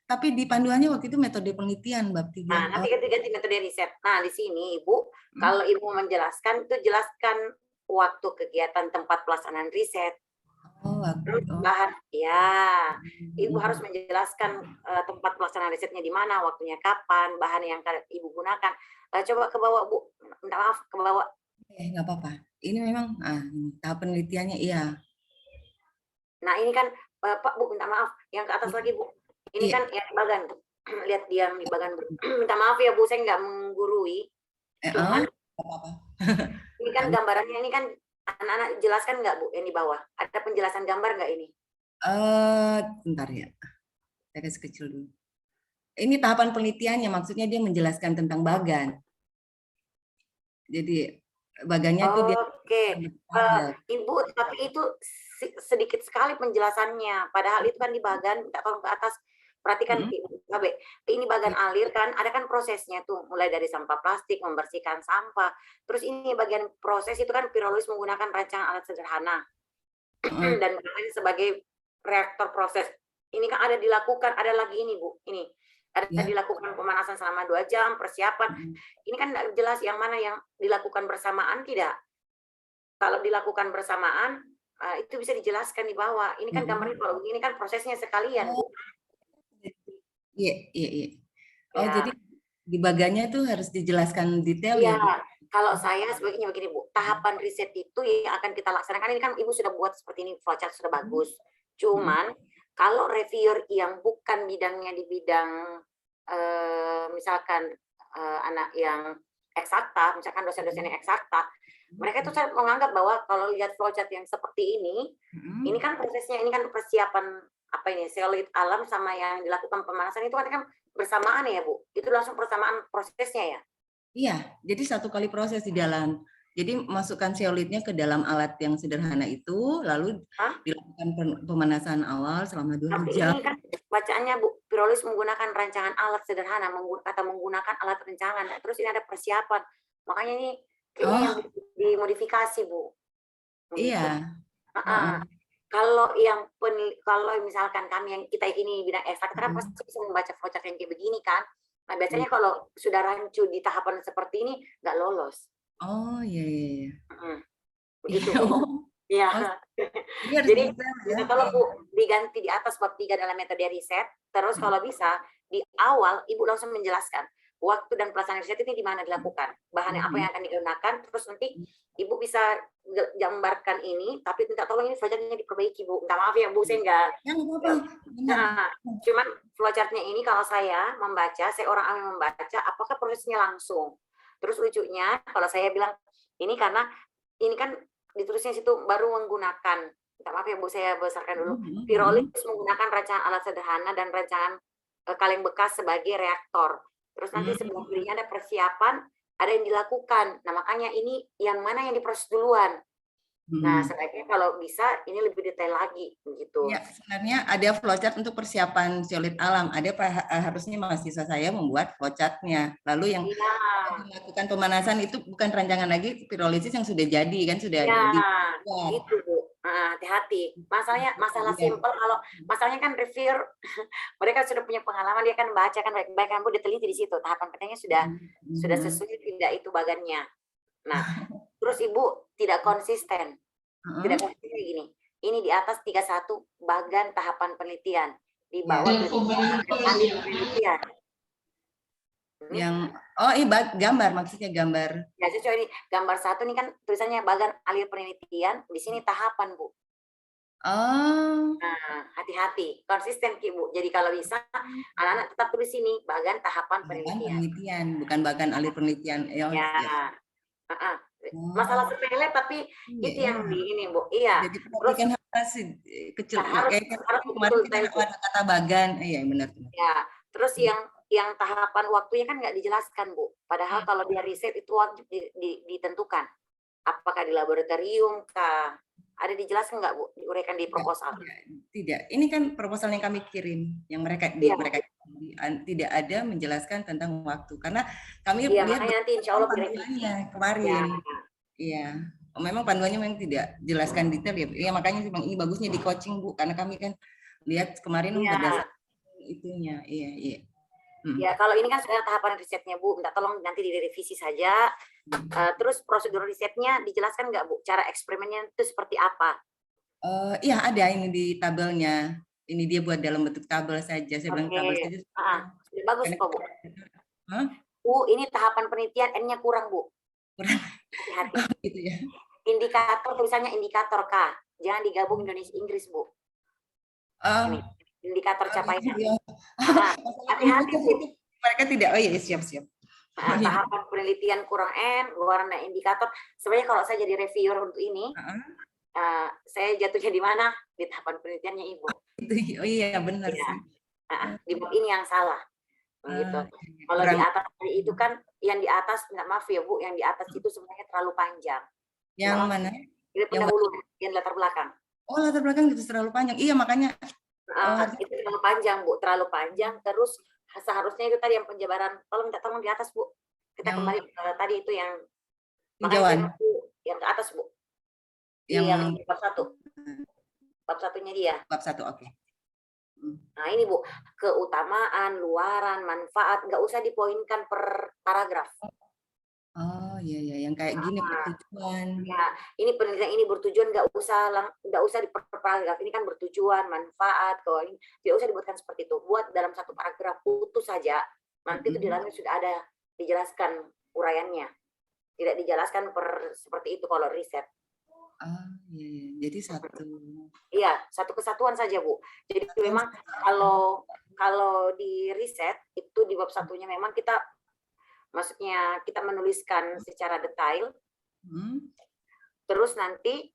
[SPEAKER 5] Tapi di panduannya waktu itu metode penelitian bab 3.
[SPEAKER 1] Nah, nanti ganti metode riset. Nah, di sini Ibu, kalau Ibu menjelaskan itu jelaskan waktu kegiatan tempat pelaksanaan riset. Bahan, ya. Ibu harus menjelaskan tempat pelaksanaan risetnya di mana, waktunya kapan, bahan yang Ibu gunakan. Coba ke bawah Bu, minta maaf ke bawah.
[SPEAKER 5] Nggak apa-apa. Ini memang tahap penelitiannya iya.
[SPEAKER 1] Nah ini kan Pak Bu minta maaf, yang ke atas lagi Bu. Ini kan yang bagan, lihat dia di bagan. Minta maaf ya Bu, saya nggak menggurui. Cuman ini kan gambarannya ini kan anak-anak jelaskan nggak Bu yang di bawah? Ada penjelasan gambar nggak ini?
[SPEAKER 5] Bentar ya, saya kasih kecil dulu. Ini tahapan penelitiannya, maksudnya dia menjelaskan tentang bagan. Jadi bagannya itu dia.
[SPEAKER 1] Oke, Ibu, tapi itu sedikit sekali penjelasannya. Padahal itu kan di bagan, minta tolong ke atas. Perhatikan ini bagan alir kan, ada kan prosesnya tuh, mulai dari sampah plastik, membersihkan sampah. Terus ini bagian proses itu kan pirolisis menggunakan rancangan alat sederhana. Dan sebagai reaktor proses. Ini kan ada dilakukan, ada lagi ini Bu, ini. Ada dilakukan pemanasan selama 2 jam, persiapan. Ini kan jelas yang mana yang dilakukan bersamaan tidak. Kalau dilakukan bersamaan, itu bisa dijelaskan di bawah. Ini kan gambarnya kalau begini kan prosesnya sekalian Bu.
[SPEAKER 5] Iya. Jadi di bagannya itu harus dijelaskan detail ya Bu?
[SPEAKER 1] Kalau saya sebagainya begini Bu, tahapan riset itu yang akan kita laksanakan ini kan Ibu sudah buat seperti ini, flowchart sudah bagus. Cuman kalau reviewer yang bukan bidangnya di bidang misalkan anak yang eksakta, misalkan dosen-dosen yang eksakta, mereka itu menganggap bahwa kalau lihat flowchart yang seperti ini kan prosesnya, ini kan persiapan apa ini solid alam sama yang dilakukan pemanasan itu kan bersamaan ya Bu? Itu langsung persamaan prosesnya ya?
[SPEAKER 5] Iya, jadi satu kali proses di dalam. Jadi masukkan zeolitnya ke dalam alat yang sederhana itu, lalu dilakukan pemanasan awal selama 2 jam.
[SPEAKER 1] Ini kan bacaannya Bu, pirolisis menggunakan rancangan alat sederhana, menggunakan alat rancangan. Terus ini ada persiapan. Makanya ini kayaknya yang dimodifikasi Bu.
[SPEAKER 5] Iya.
[SPEAKER 1] Kalau misalkan kami yang kita ini bidang eksakta kan pasti bisa membaca flowchart yang kayak begini kan. Nah biasanya kalau sudah rancu di tahapan seperti ini nggak lolos.
[SPEAKER 5] Oh, iya, iya, iya.
[SPEAKER 1] Begitu,
[SPEAKER 5] Iya,
[SPEAKER 1] Bu.
[SPEAKER 5] oh,
[SPEAKER 1] Iya.
[SPEAKER 5] oh, jadi harus
[SPEAKER 1] Jadi
[SPEAKER 5] bisa ya.
[SPEAKER 1] minta tolong Bu, diganti di atas bab 3 dalam metode riset, terus kalau bisa di awal Ibu langsung menjelaskan waktu dan pelaksanaan riset ini di mana dilakukan, bahannya apa yang akan digunakan, terus nanti Ibu bisa gambarkan ini, tapi minta tolong ini flowchart-nya diperbaiki Bu. Minta maaf ya Bu, saya enggak.
[SPEAKER 5] Ya, nggak apa-apa. Benar.
[SPEAKER 1] Nah, cuman flowchart-nya ini kalau saya membaca, saya orang awam membaca, apakah prosesnya langsung. Terus lucunya kalau saya bilang ini karena ini kan ditulisnya situ baru menggunakan, minta maaf ya Bu, saya besarkan dulu. Pirolis menggunakan rancangan alat sederhana dan rancangan kaleng bekas sebagai reaktor. Terus nanti sebelah kirinya ada persiapan, ada yang dilakukan. Nah, makanya ini yang mana yang diproses duluan. Nah, sebaiknya kalau bisa ini lebih detail lagi begitu.
[SPEAKER 5] Ya, sebenarnya ada flowchart untuk persiapan zeolit alam. Ada harusnya mahasiswa saya membuat flowchart-nya. Lalu yang melakukan pemanasan itu bukan rancangan lagi, pirolisis yang sudah jadi kan sudah dibuat.
[SPEAKER 1] Itu Bu. Hati-hati. Masalah simpel kalau masalahnya kan reviewer mereka sudah punya pengalaman, dia kan baca kan baik-baik kan Bu, diteliti di situ. Tahapan pentingnya sudah sesuai tidak itu bagannya. Nah, terus Ibu tidak konsisten. Tidak konsisten gini. Ini di atas 31 bagan tahapan penelitian, di bawah penelitian.
[SPEAKER 5] Yang gambar maksudnya gambar.
[SPEAKER 1] Ya, sesuai ini gambar 1 nih kan tulisannya bagan alir penelitian, di sini tahapan Bu.
[SPEAKER 5] Oh.
[SPEAKER 1] Nah, hati-hati, konsisten Ki Bu. Jadi kalau bisa anak-anak tetap tulis sini bagan tahapan penelitian.
[SPEAKER 5] Bukan bagan alir penelitian.
[SPEAKER 1] Ya. Masalah sepele tapi itu yang di ini Bu. Iya.
[SPEAKER 5] Jadi perhatikan hal kecil.
[SPEAKER 1] Harus
[SPEAKER 5] kemarin kita ada kata bagan. Iya benar.
[SPEAKER 1] Ya. Terus yang tahapan waktunya kan nggak dijelaskan Bu. Padahal kalau dia riset itu wajib ditentukan. Apakah di laboratorium kah? Ada dijelaskan nggak Bu? Diuraikan di proposal?
[SPEAKER 5] Tidak. Ini kan proposal yang kami kirim, yang mereka tidak ada menjelaskan tentang waktu karena kami lihat
[SPEAKER 1] nanti insya Allah
[SPEAKER 5] kemarin. Iya. Memang panduannya memang tidak jelaskan detail ya. Iya makanya memang ini bagusnya di coaching Bu karena kami kan lihat kemarin berdasarkan itunya. Iya.
[SPEAKER 1] Ya kalau ini kan sudah tahapan risetnya Bu, minta tolong nanti direvisi saja. Terus prosedur risetnya dijelaskan nggak Bu? Cara eksperimennya itu seperti apa?
[SPEAKER 5] Iya ada ini di tabelnya. Ini dia buat dalam bentuk tabel saja. Saya bilang tabel saja.
[SPEAKER 1] Bagus kok Bu. Bu, ini tahapan penelitian N-nya kurang Bu.
[SPEAKER 5] Kurang.
[SPEAKER 1] Hati-hati.
[SPEAKER 5] Gitu ya.
[SPEAKER 1] Indikator tulisannya indikator K. Jangan digabung Indonesia Inggris Bu. Ini indikator capaian. Hati-hati Bu.
[SPEAKER 5] Mereka tidak. Oh iya siap-siap.
[SPEAKER 1] Tahapan penelitian kurang N, warna indikator. Sebenarnya kalau saya jadi reviewer untuk ini, saya jatuhnya di mana? Di tahapan penelitiannya Ibu.
[SPEAKER 5] Oh iya benar sih.
[SPEAKER 1] Di bab ini yang salah. Gitu. Kalau di atas itu kan, yang di atas, nggak maaf ya Bu, yang di atas itu sebenarnya terlalu panjang.
[SPEAKER 5] Yang mana?
[SPEAKER 1] Yang latar belakang.
[SPEAKER 5] Oh latar belakang itu terlalu panjang. Iya makanya.
[SPEAKER 1] Itu terlalu panjang Bu, terlalu panjang. Terus seharusnya itu tadi yang penjabaran. Tolong di atas Bu. Kita kembali tadi itu yang
[SPEAKER 5] hijauan.
[SPEAKER 1] Yang ke atas Bu.
[SPEAKER 5] Yang
[SPEAKER 1] bab 1. Bab 1-nya dia.
[SPEAKER 5] Bab 1 oke.
[SPEAKER 1] Nah ini Bu, keutamaan, luaran, manfaat, nggak usah dipoinkan per paragraf.
[SPEAKER 5] Oh iya yang kayak gini bertujuan.
[SPEAKER 1] Ya, ini penelitian ini bertujuan, nggak usah di per paragraf. Ini kan bertujuan, manfaat, tidak usah dibuatkan seperti itu. Buat dalam satu paragraf utuh saja. Nanti itu di dalamnya sudah ada dijelaskan uraiannya. Tidak dijelaskan seperti itu kalau riset.
[SPEAKER 5] Iya. Jadi satu.
[SPEAKER 1] Iya, satu kesatuan saja Bu. Jadi memang kalau di riset itu di bab 1-nya memang kita maksudnya kita menuliskan secara detail. Terus nanti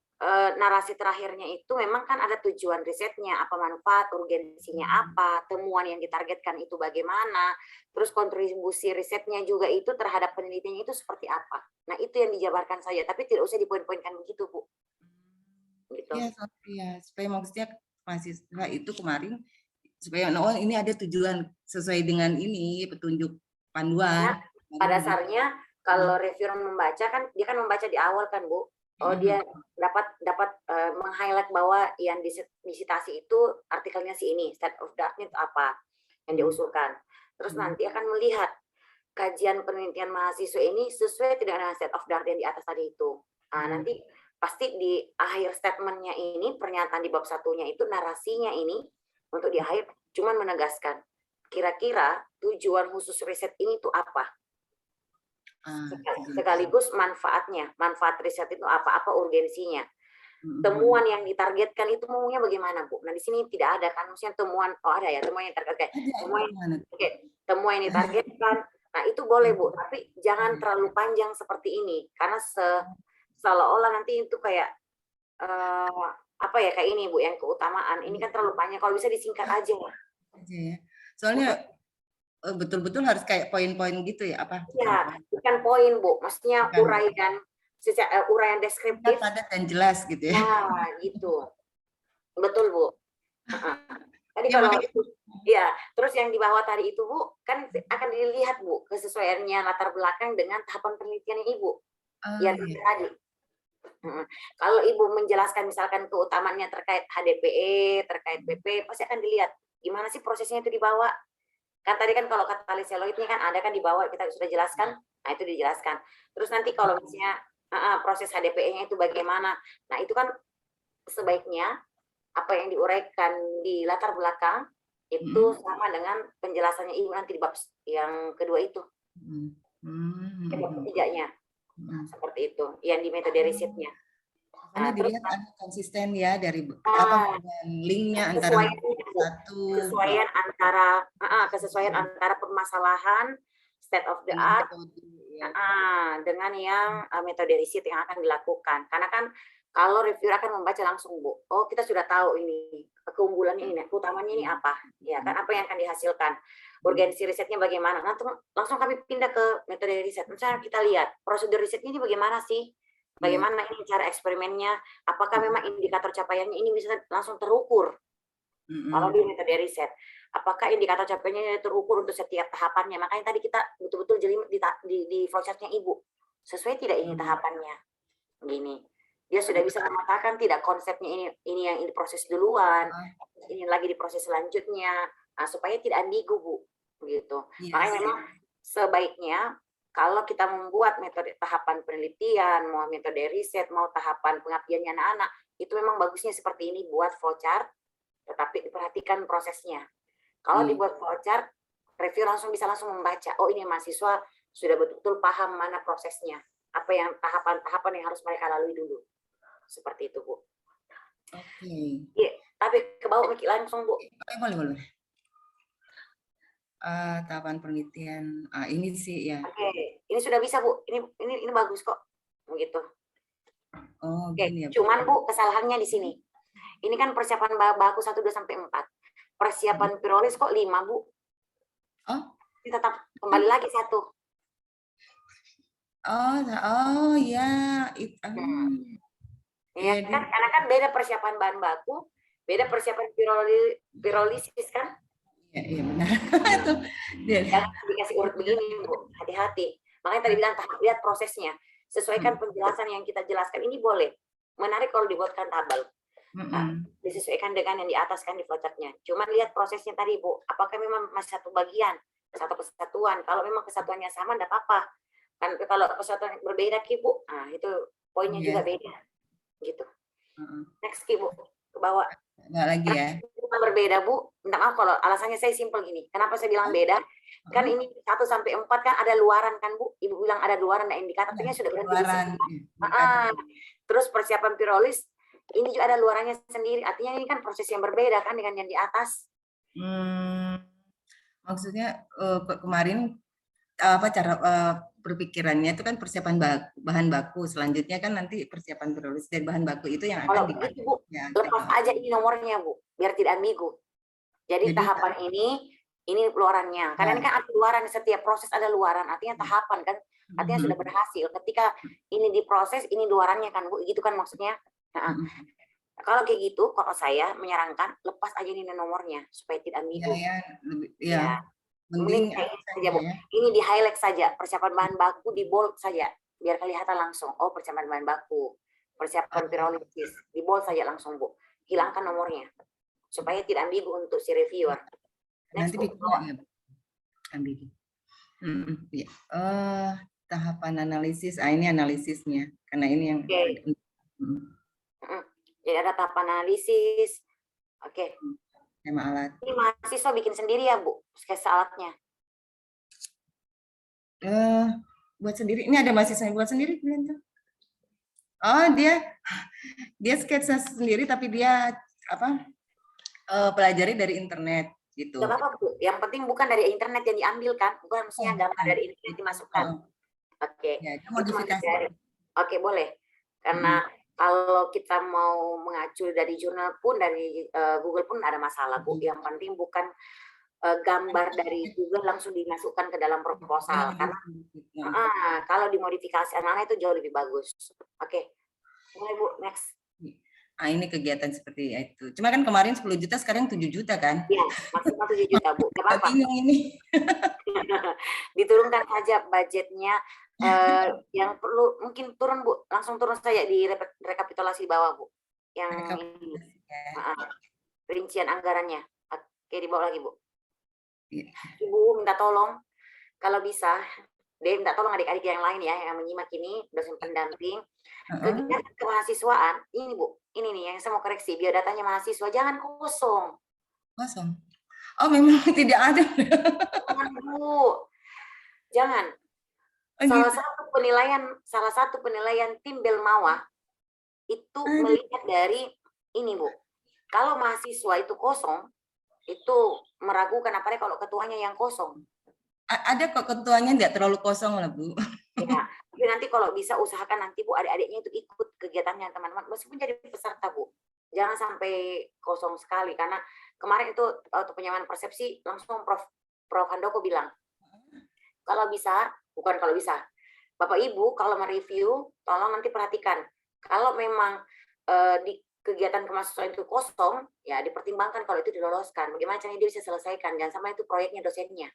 [SPEAKER 1] narasi terakhirnya itu memang kan ada tujuan risetnya, apa manfaat, urgensinya apa, temuan yang ditargetkan itu bagaimana, terus kontribusi risetnya juga itu terhadap penelitiannya itu seperti apa. Nah itu yang dijabarkan saja, tapi tidak usah dipoin-poinkan begitu Bu. Gitu.
[SPEAKER 5] Iya, supaya maksudnya mahasiswa itu kemarin supaya ini ada tujuan sesuai dengan ini petunjuk panduan.
[SPEAKER 1] Pada dasarnya kalau reviewer membaca kan dia kan membaca di awal kan Bu. Dia dapat meng-highlight bahwa yang disitasi itu artikelnya si ini, state of the art itu apa yang diusulkan. Terus nanti akan melihat kajian penelitian mahasiswa ini sesuai tidak dengan state of the art yang di atas tadi itu. Nanti pasti di akhir statementnya ini, pernyataan di bab satunya itu, narasinya ini untuk di akhir cuman menegaskan kira-kira tujuan khusus riset ini tuh apa, sekaligus manfaatnya, manfaat riset itu apa urgensinya, temuan yang ditargetkan itu maunya bagaimana, Bu? Nah, di sini tidak ada kan, maksudnya temuan, oh ada ya, temuan yang ditargetkan, temuan yang ditargetkan. Nah, itu boleh, Bu, tapi jangan terlalu panjang seperti ini, karena seolah-olah nanti itu kayak apa ya, kayak ini, Bu, yang keutamaan. Ini kan terlalu panjang, kalau bisa disingkat aja.
[SPEAKER 5] Soalnya betul-betul harus kayak poin-poin gitu ya, apa?
[SPEAKER 1] Ya, bukan poin, Bu. Maksudnya uraian deskriptif.
[SPEAKER 5] Padat dan jelas gitu ya.
[SPEAKER 1] Nah, gitu. Betul, Bu. Tadi
[SPEAKER 5] Ya,
[SPEAKER 1] kalau
[SPEAKER 5] makanya-
[SPEAKER 1] ya, terus yang di bawah tadi itu, Bu, kan akan dilihat, Bu, kesesuaiannya latar belakang dengan tahapan penelitian Ibu. Yang tadi. Kalau Ibu menjelaskan misalkan keutamaannya terkait HDPE, terkait PP, pasti akan dilihat gimana sih prosesnya itu dibawa. Kan tadi kan kalau katalis seloidnya kan ada kan di bawah, kita sudah jelaskan. Nah, itu dijelaskan. Terus nanti kalau misalnya proses HDPE-nya itu bagaimana. Nah, itu kan sebaiknya apa yang diuraikan di latar belakang itu sama dengan penjelasannya Ibu nanti di bab yang kedua itu. Bab ketiganya. Seperti itu, yang di metode risetnya.
[SPEAKER 5] Karena dilihat ada konsisten ya dari linknya antara
[SPEAKER 1] kesesuaian antara permasalahan state of the art dengan yang metode riset yang akan dilakukan. Karena kan kalau reviewer akan membaca langsung, Bu, oh kita sudah tahu ini keunggulannya ini, utamanya ini apa, ya kan, apa yang akan dihasilkan, urgensi risetnya bagaimana. Nanti langsung kami pindah ke metode riset. Misalnya kita lihat prosedur risetnya ini bagaimana sih. Bagaimana ini cara eksperimennya? Apakah memang indikator capaiannya ini bisa langsung terukur? Kalau di metode riset, apakah indikator capaiannya terukur untuk setiap tahapannya? Makanya tadi kita betul-betul jeli di flowchartnya Ibu. Sesuai tidak ini tahapannya? Gini. Dia sudah bisa memetakan tidak konsepnya ini yang ini proses duluan, ini lagi di proses selanjutnya, supaya tidak ambigu, Bu. Begitu. Makanya memang sebaiknya kalau kita membuat metode tahapan penelitian, mau metode riset, mau tahapan pengabdiannya anak-anak, itu memang bagusnya seperti ini, buat flowchart, tetapi diperhatikan prosesnya. Kalau dibuat flowchart, review bisa langsung membaca, oh ini mahasiswa sudah betul-betul paham mana prosesnya, apa yang tahapan-tahapan yang harus mereka lalui dulu. Seperti itu, Bu.
[SPEAKER 5] Oke.
[SPEAKER 1] Iya, tapi ke bawah langsung, Bu.
[SPEAKER 5] Boleh. Tahapan penelitian ini sih ya.
[SPEAKER 1] Oke, ini sudah bisa, Bu. Ini bagus kok, begitu.
[SPEAKER 5] Oh,
[SPEAKER 1] oke,
[SPEAKER 5] gini ya.
[SPEAKER 1] Cuman Bu, kesalahannya di sini. Ini kan persiapan baku 1, 2 sampai 4. Persiapan pirolis kok 5, Bu.
[SPEAKER 5] Oh,
[SPEAKER 1] ini tetap kembali lagi 1.
[SPEAKER 5] Oh ya,
[SPEAKER 1] Ya kan, karena kan beda persiapan bahan baku, beda persiapan pirolisis kan.
[SPEAKER 5] Iya benar. Itu
[SPEAKER 1] Jangan dikasih urut begini, Bu. Hati-hati. Makanya tadi bilang lihat prosesnya. Sesuaikan penjelasan yang kita jelaskan. Ini boleh. Menarik kalau dibuatkan tabel. Disesuaikan dengan yang di atas kan di flowchartnya. Cuma lihat prosesnya tadi, Bu. Apakah memang masih satu bagian, satu kesatuan? Kalau memang kesatuannya sama, enggak apa-apa. Kan kalau kesatuan berbeda, Ki, Bu. Nah, itu poinnya juga beda. Gitu. Next, Ki, Bu. Ke bawah.
[SPEAKER 5] Enggak lagi ya.
[SPEAKER 1] Berbeda, Bu. Minta maaf kalau alasannya saya simpel gini. Kenapa saya bilang beda? Kan ini 1 sampai 4 kan ada luaran kan, Bu? Ibu bilang ada luaran, ada indikatornya sudah berhenti. Terus persiapan pirolis ini juga ada luarannya sendiri. Artinya ini kan proses yang berbeda kan dengan yang di atas.
[SPEAKER 5] Maksudnya kemarin apa cara berpikirannya itu kan persiapan bahan baku, selanjutnya kan nanti persiapan pirolis dari bahan baku itu yang akan
[SPEAKER 1] dipakai. Bu, lepas aja ini nomornya, Bu, biar tidak ambigu. Jadi tahapan ini luarannya. Karena ini kan ada luaran, setiap proses ada luaran, artinya tahapan kan, artinya sudah berhasil. Ketika ini diproses, ini luarannya kan, Bu, gitu kan maksudnya. Nah, kalau kayak gitu, kalau saya menyarankan lepas aja ini nomornya supaya tidak ambigu.
[SPEAKER 5] Ya.
[SPEAKER 1] Mending saja, Bu. Ini di highlight saja, persiapan bahan baku di bold saja, biar kelihatan langsung. Oh, persiapan bahan baku, persiapan pirolisis, di bold saja langsung, Bu. Hilangkan nomornya, supaya tidak ambigu untuk si reviewer.
[SPEAKER 5] Next, nanti ambigu. Iya. Tahapan analisis, ini analisisnya, karena ini yang
[SPEAKER 1] Oke. Jadi ada tahap analisis. Oke.
[SPEAKER 5] tema alat.
[SPEAKER 1] Ini mahasiswa bikin sendiri ya, Bu, sketsa alatnya.
[SPEAKER 5] Buat sendiri. Ini ada mahasiswa yang buat sendiri, tuh. Oh, dia sketsa sendiri, tapi dia pelajari dari internet gitu.
[SPEAKER 1] Gak apa-apa, Bu. Yang penting bukan dari internet yang diambil kan, bukan maksudnya gambar dari internet dimasukkan. Oke.
[SPEAKER 5] Ya,
[SPEAKER 1] Itu
[SPEAKER 5] modifikasi.
[SPEAKER 1] Oke, boleh. Karena kalau kita mau mengacu dari jurnal pun, dari Google pun ada masalah, Bu. Yang penting bukan gambar dari Google langsung dimasukkan ke dalam proposal. Karena kalau dimodifikasi anak-anak itu jauh lebih bagus. Oke. Mulai, Bu. Next.
[SPEAKER 5] Ini kegiatan seperti itu. Cuma kan kemarin 10 juta, sekarang 7 juta kan?
[SPEAKER 1] Iya, maksimal 7 juta, Bu. Gak apa-apa.
[SPEAKER 5] Bingung ini.
[SPEAKER 1] Diturunkan saja budgetnya. Yang perlu mungkin turun, Bu, langsung turun saja di rekapitulasi bawah, Bu, yang ini. Rincian anggarannya. Oke, di bawah lagi, Bu. Ibu minta tolong kalau bisa minta tolong adik-adik yang lain ya yang menyimak ini, dosen pendamping kegiatan kemahasiswaan ini, Bu, ini nih yang saya mau koreksi, biodatanya mahasiswa jangan kosong.
[SPEAKER 5] Oh, memang tidak ada.
[SPEAKER 1] Jangan, Bu, jangan. Salah satu penilaian tim Belmawa itu melihat dari ini, Bu. Kalau mahasiswa itu kosong, itu meragukan, apalagi kalau ketuanya yang kosong.
[SPEAKER 5] Ada kok ketuanya nggak terlalu kosong lah, Bu.
[SPEAKER 1] Ya, tapi nanti kalau bisa usahakan nanti, Bu, adik-adiknya itu ikut kegiatannya teman-teman, meskipun jadi peserta, Bu. Jangan sampai kosong sekali, karena kemarin itu waktu penyamaan persepsi langsung Prof Handoko bilang, kalau bisa, bukan kalau bisa, Bapak Ibu kalau mereview, tolong nanti perhatikan, kalau memang di kegiatan kemahasiswaan itu kosong, ya dipertimbangkan kalau itu diloloskan. Bagaimana caranya dia bisa selesaikan, jangan sampai itu proyeknya dosennya.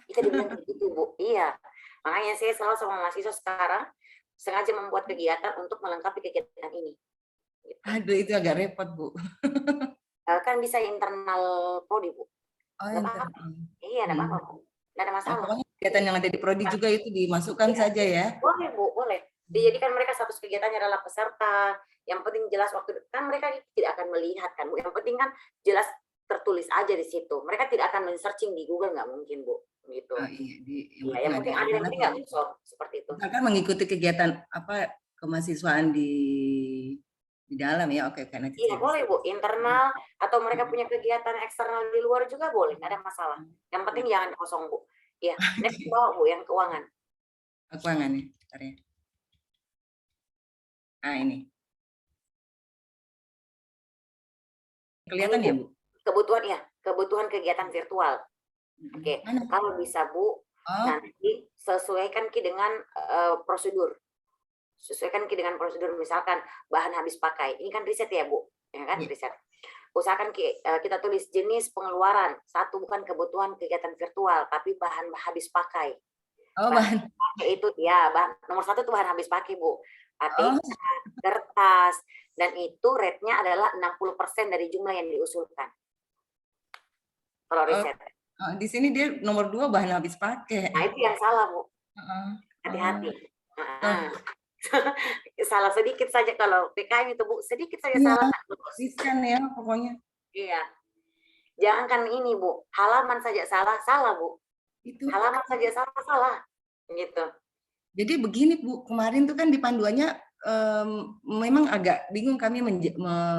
[SPEAKER 1] Kita dibilang begitu, Bu. Iya. Makanya saya selalu sama mahasiswa sekarang sengaja membuat kegiatan untuk melengkapi kegiatan ini. Gitu.
[SPEAKER 5] Aduh, itu agak repot, Bu.
[SPEAKER 1] Kan bisa internal prodi, Bu.
[SPEAKER 5] Oh,
[SPEAKER 1] internal. Iya, enggak apa-apa, Bu. Enggak ada masalah.
[SPEAKER 5] Pokoknya kegiatan yang ada di prodi juga itu dimasukkan saja ya.
[SPEAKER 1] Boleh, Bu, boleh. Dijadikan mereka status kegiatannya adalah peserta. Yang penting jelas waktu, kan mereka tidak akan melihat kan, Bu. Yang penting kan jelas tertulis aja di situ. Mereka tidak akan men-searching di Google, nggak mungkin, Bu. Gitu. Iya, yang penting ada yang penting nggak bisa seperti itu.
[SPEAKER 5] Misalkan mengikuti kegiatan kemahasiswaan di dalam ya, oke.
[SPEAKER 1] Iya, boleh, Bu. Internal atau mereka punya kegiatan eksternal di luar juga boleh, nggak ada masalah. Yang penting jangan kosong, Bu. Iya, next bawa, Bu, yang keuangan.
[SPEAKER 5] Keuangan ya, bentar ya. Ini. Kelihatan ya, Bu?
[SPEAKER 1] Kebutuhan kegiatan virtual. Oke, kalau bisa, Bu, nanti sesuaikan dengan prosedur. Sesuaikan dengan prosedur, misalkan bahan habis pakai. Ini kan riset ya, Bu, ya kan, riset. Usahakan kita tulis jenis pengeluaran. Satu, bukan kebutuhan kegiatan virtual, tapi bahan habis pakai. Bahan pakai itu ya, nomor 1 itu bahan habis pakai, Bu. Kertas, dan itu rate-nya adalah 60% dari jumlah yang diusulkan. Kalau riset.
[SPEAKER 5] Di sini dia nomor 2 bahan habis pakai.
[SPEAKER 1] Nah, itu yang salah, Bu. Hati-hati. Salah sedikit saja kalau PKM itu, Bu, sedikit saja salah.
[SPEAKER 5] Konsisten ya pokoknya.
[SPEAKER 1] Iya. Jangan kan ini, Bu, halaman saja salah, Bu. Itu. Halaman saja salah. Gitu.
[SPEAKER 5] Jadi begini, Bu, kemarin tuh kan di panduannya memang agak bingung kami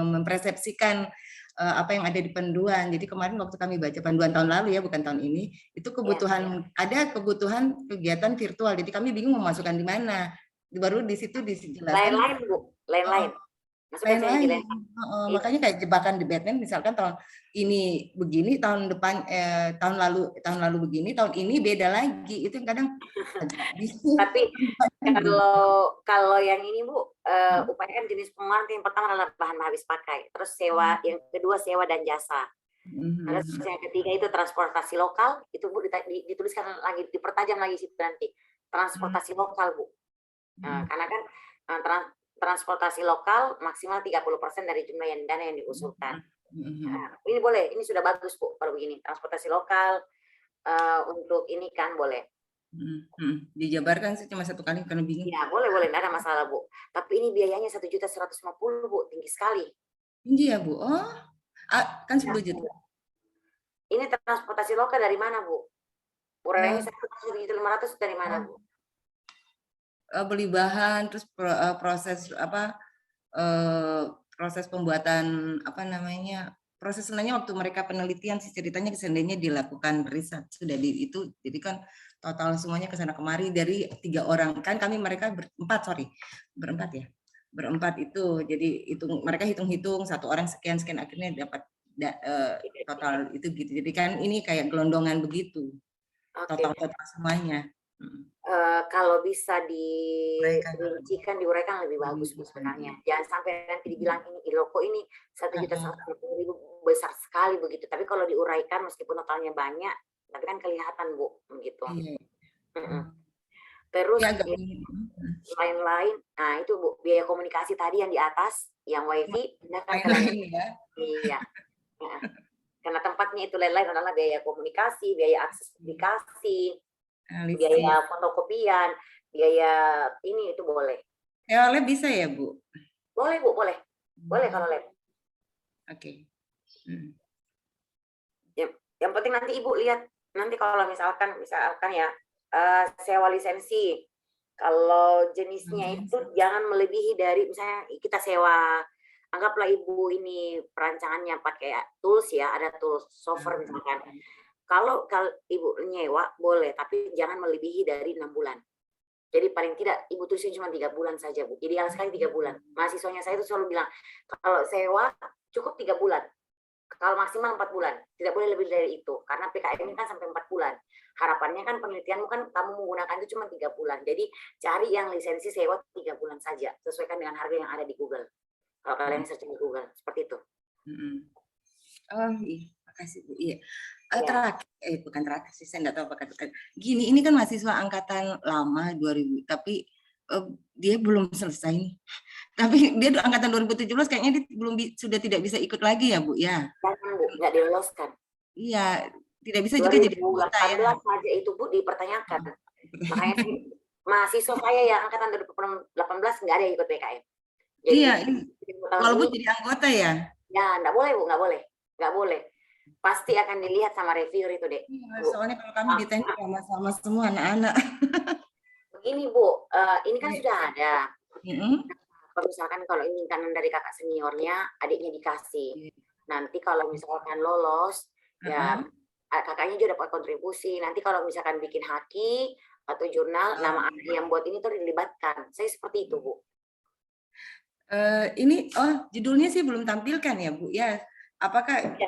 [SPEAKER 5] mempersepsikan apa yang ada di panduan. Jadi kemarin waktu kami baca panduan tahun lalu ya, bukan tahun ini, itu kebutuhan ada kebutuhan kegiatan virtual. Jadi kami bingung memasukkan di mana. Baru di situ dijelaskan.
[SPEAKER 1] Lain-lain, Bu, lain-lain.
[SPEAKER 5] Lain-lain. Makanya kayak jebakan di Batman, misalkan tahun ini begini, tahun depan tahun lalu begini, tahun ini beda lagi. Itu kadang.
[SPEAKER 1] Tapi kalau yang ini, Bu, upayakan jenis pengeluaran yang pertama adalah bahan habis pakai, terus sewa, yang kedua sewa dan jasa. Terus yang ketiga itu transportasi lokal, itu, Bu, dituliskan lagi, dipertajam lagi situ nanti. Transportasi lokal, Bu. Karena kan transportasi lokal maksimal 30% dari jumlah dana yang diusulkan. Ini boleh, ini sudah bagus, Bu, kalau begini. Transportasi lokal, untuk ini kan boleh.
[SPEAKER 5] Dijabarkan sih cuma 1 kali karena bingung.
[SPEAKER 1] Ya, boleh, nggak ada masalah, Bu. Tapi ini biayanya 1.150.000, Bu, tinggi sekali.
[SPEAKER 5] Tinggi ya, Bu? Oh, kan 10
[SPEAKER 1] Ya.
[SPEAKER 5] juta.
[SPEAKER 1] Ini transportasi lokal dari mana, Bu? Uraiannya 1.500.000 dari mana, Bu?
[SPEAKER 5] Beli bahan, terus proses proses pembuatan proses sebenarnya waktu mereka penelitian sih ceritanya seandainya dilakukan riset sudah itu, jadi kan total semuanya ke sana kemari dari 3 orang kan kami mereka berempat itu, jadi mereka hitung-hitung 1 orang sekian akhirnya dapat total itu gitu, jadi kan ini kayak gelondongan begitu. Total semuanya.
[SPEAKER 1] Kalau bisa dirincikan, diuraikan lebih bagus, Bu, sebenarnya. Jangan sampai nanti dibilang ini kok ini 1.150.000 besar sekali begitu. Tapi kalau diuraikan meskipun totalnya banyak, tapi kan kelihatan, Bu, begitu. Terus lain-lain, nah itu, Bu, biaya komunikasi tadi yang di atas, yang wifi, pindahkan ke lain. Iya. Karena tempatnya itu lain-lain adalah biaya komunikasi, biaya akses aplikasi, biaya fotokopian, biaya ini itu boleh.
[SPEAKER 5] Lab bisa ya, Bu?
[SPEAKER 1] Boleh, Bu, boleh. Boleh kalau lab.
[SPEAKER 5] Oke.
[SPEAKER 1] Yang penting nanti Ibu lihat, nanti kalau misalkan ya, sewa lisensi. Kalau jenisnya itu jangan melebihi dari, misalnya kita sewa, anggaplah Ibu ini perancangannya pakai tools ya, ada tools software misalkan. Kalau Ibu nyewa boleh, tapi jangan melebihi dari 6 bulan. Jadi paling tidak Ibu tulisin cuma 3 bulan saja, Bu. Ideal sekali 3 bulan. Mahasiswanya saya itu selalu bilang, kalau sewa cukup 3 bulan. Kalau maksimal 4 bulan. Tidak boleh lebih dari itu. Karena PKM ini kan sampai 4 bulan. Harapannya kan penelitianmu kan kamu menggunakan itu cuma 3 bulan. Jadi cari yang lisensi sewa 3 bulan saja. Sesuaikan dengan harga yang ada di Google. Kalau kalian searching di Google. Seperti itu.
[SPEAKER 5] Oh iya, makasih, Bu. Iya. Terakhir, bukan terakhir sih, saya nggak tahu apakah gini, ini kan mahasiswa angkatan lama 2000, tapi dia belum selesai nih. Tapi dia angkatan 2017 kayaknya dia sudah tidak bisa ikut lagi ya, Bu, ya?
[SPEAKER 1] Jangan, Bu, nggak diloloskan.
[SPEAKER 5] Iya, tidak bisa juga jadi anggota ya.
[SPEAKER 1] 2018 saja itu, Bu, dipertanyakan. Makanya mahasiswa saya yang angkatan 2018 nggak ada yang ikut PKM. Jadi,
[SPEAKER 5] iya, walaupun jadi anggota ya?
[SPEAKER 1] Ya, nggak boleh, Bu, nggak boleh. Pasti akan dilihat sama reviewer itu, Dek.
[SPEAKER 5] Soalnya kalau kami di teknik sama semua anak-anak.
[SPEAKER 1] Begini, Bu, ini kan sudah ada. Kalau misalkan kalau ini kanan dari kakak seniornya, adiknya dikasih. Nanti kalau misalkan lolos, ya kakaknya juga dapat kontribusi. Nanti kalau misalkan bikin haki atau jurnal, nama anak yang buat ini tuh dilibatkan. Saya seperti itu, Bu.
[SPEAKER 5] Ini, judulnya sih belum tampilkan ya, Bu, ya. Apakah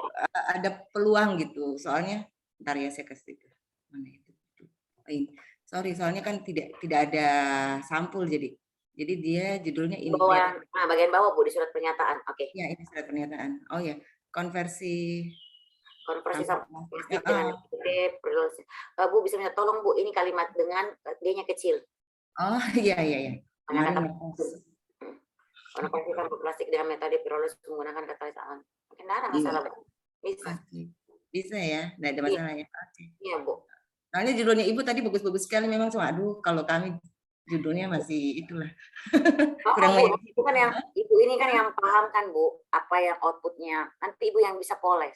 [SPEAKER 5] ada peluang gitu? Soalnya, ntar ya saya kasih itu. Mana itu? Sorry, soalnya kan tidak ada sampul jadi dia judulnya ini.
[SPEAKER 1] Bagian bawah, Bu, di surat pernyataan. Oke.
[SPEAKER 5] Ya, ini surat pernyataan. Oh ya, konversi
[SPEAKER 1] sampah plastik dengan Bu bisa minta tolong, Bu, ini kalimat dengan D-nya kecil.
[SPEAKER 5] Oh iya.
[SPEAKER 1] Konversi sampah plastik dengan metode pirolisis menggunakan katalisis alam. Mungkin ada masalah, Bu.
[SPEAKER 5] Bisa ya, nggak ada masalah ya.
[SPEAKER 1] Iya, Bu.
[SPEAKER 5] Soalnya judulnya Ibu tadi bagus-bagus sekali, memang cuma aduh kalau kami judulnya masih itulah.
[SPEAKER 1] Bu, itu kan yang Ibu ini kan yang paham kan, Bu, apa yang outputnya. Nanti Ibu yang bisa poles.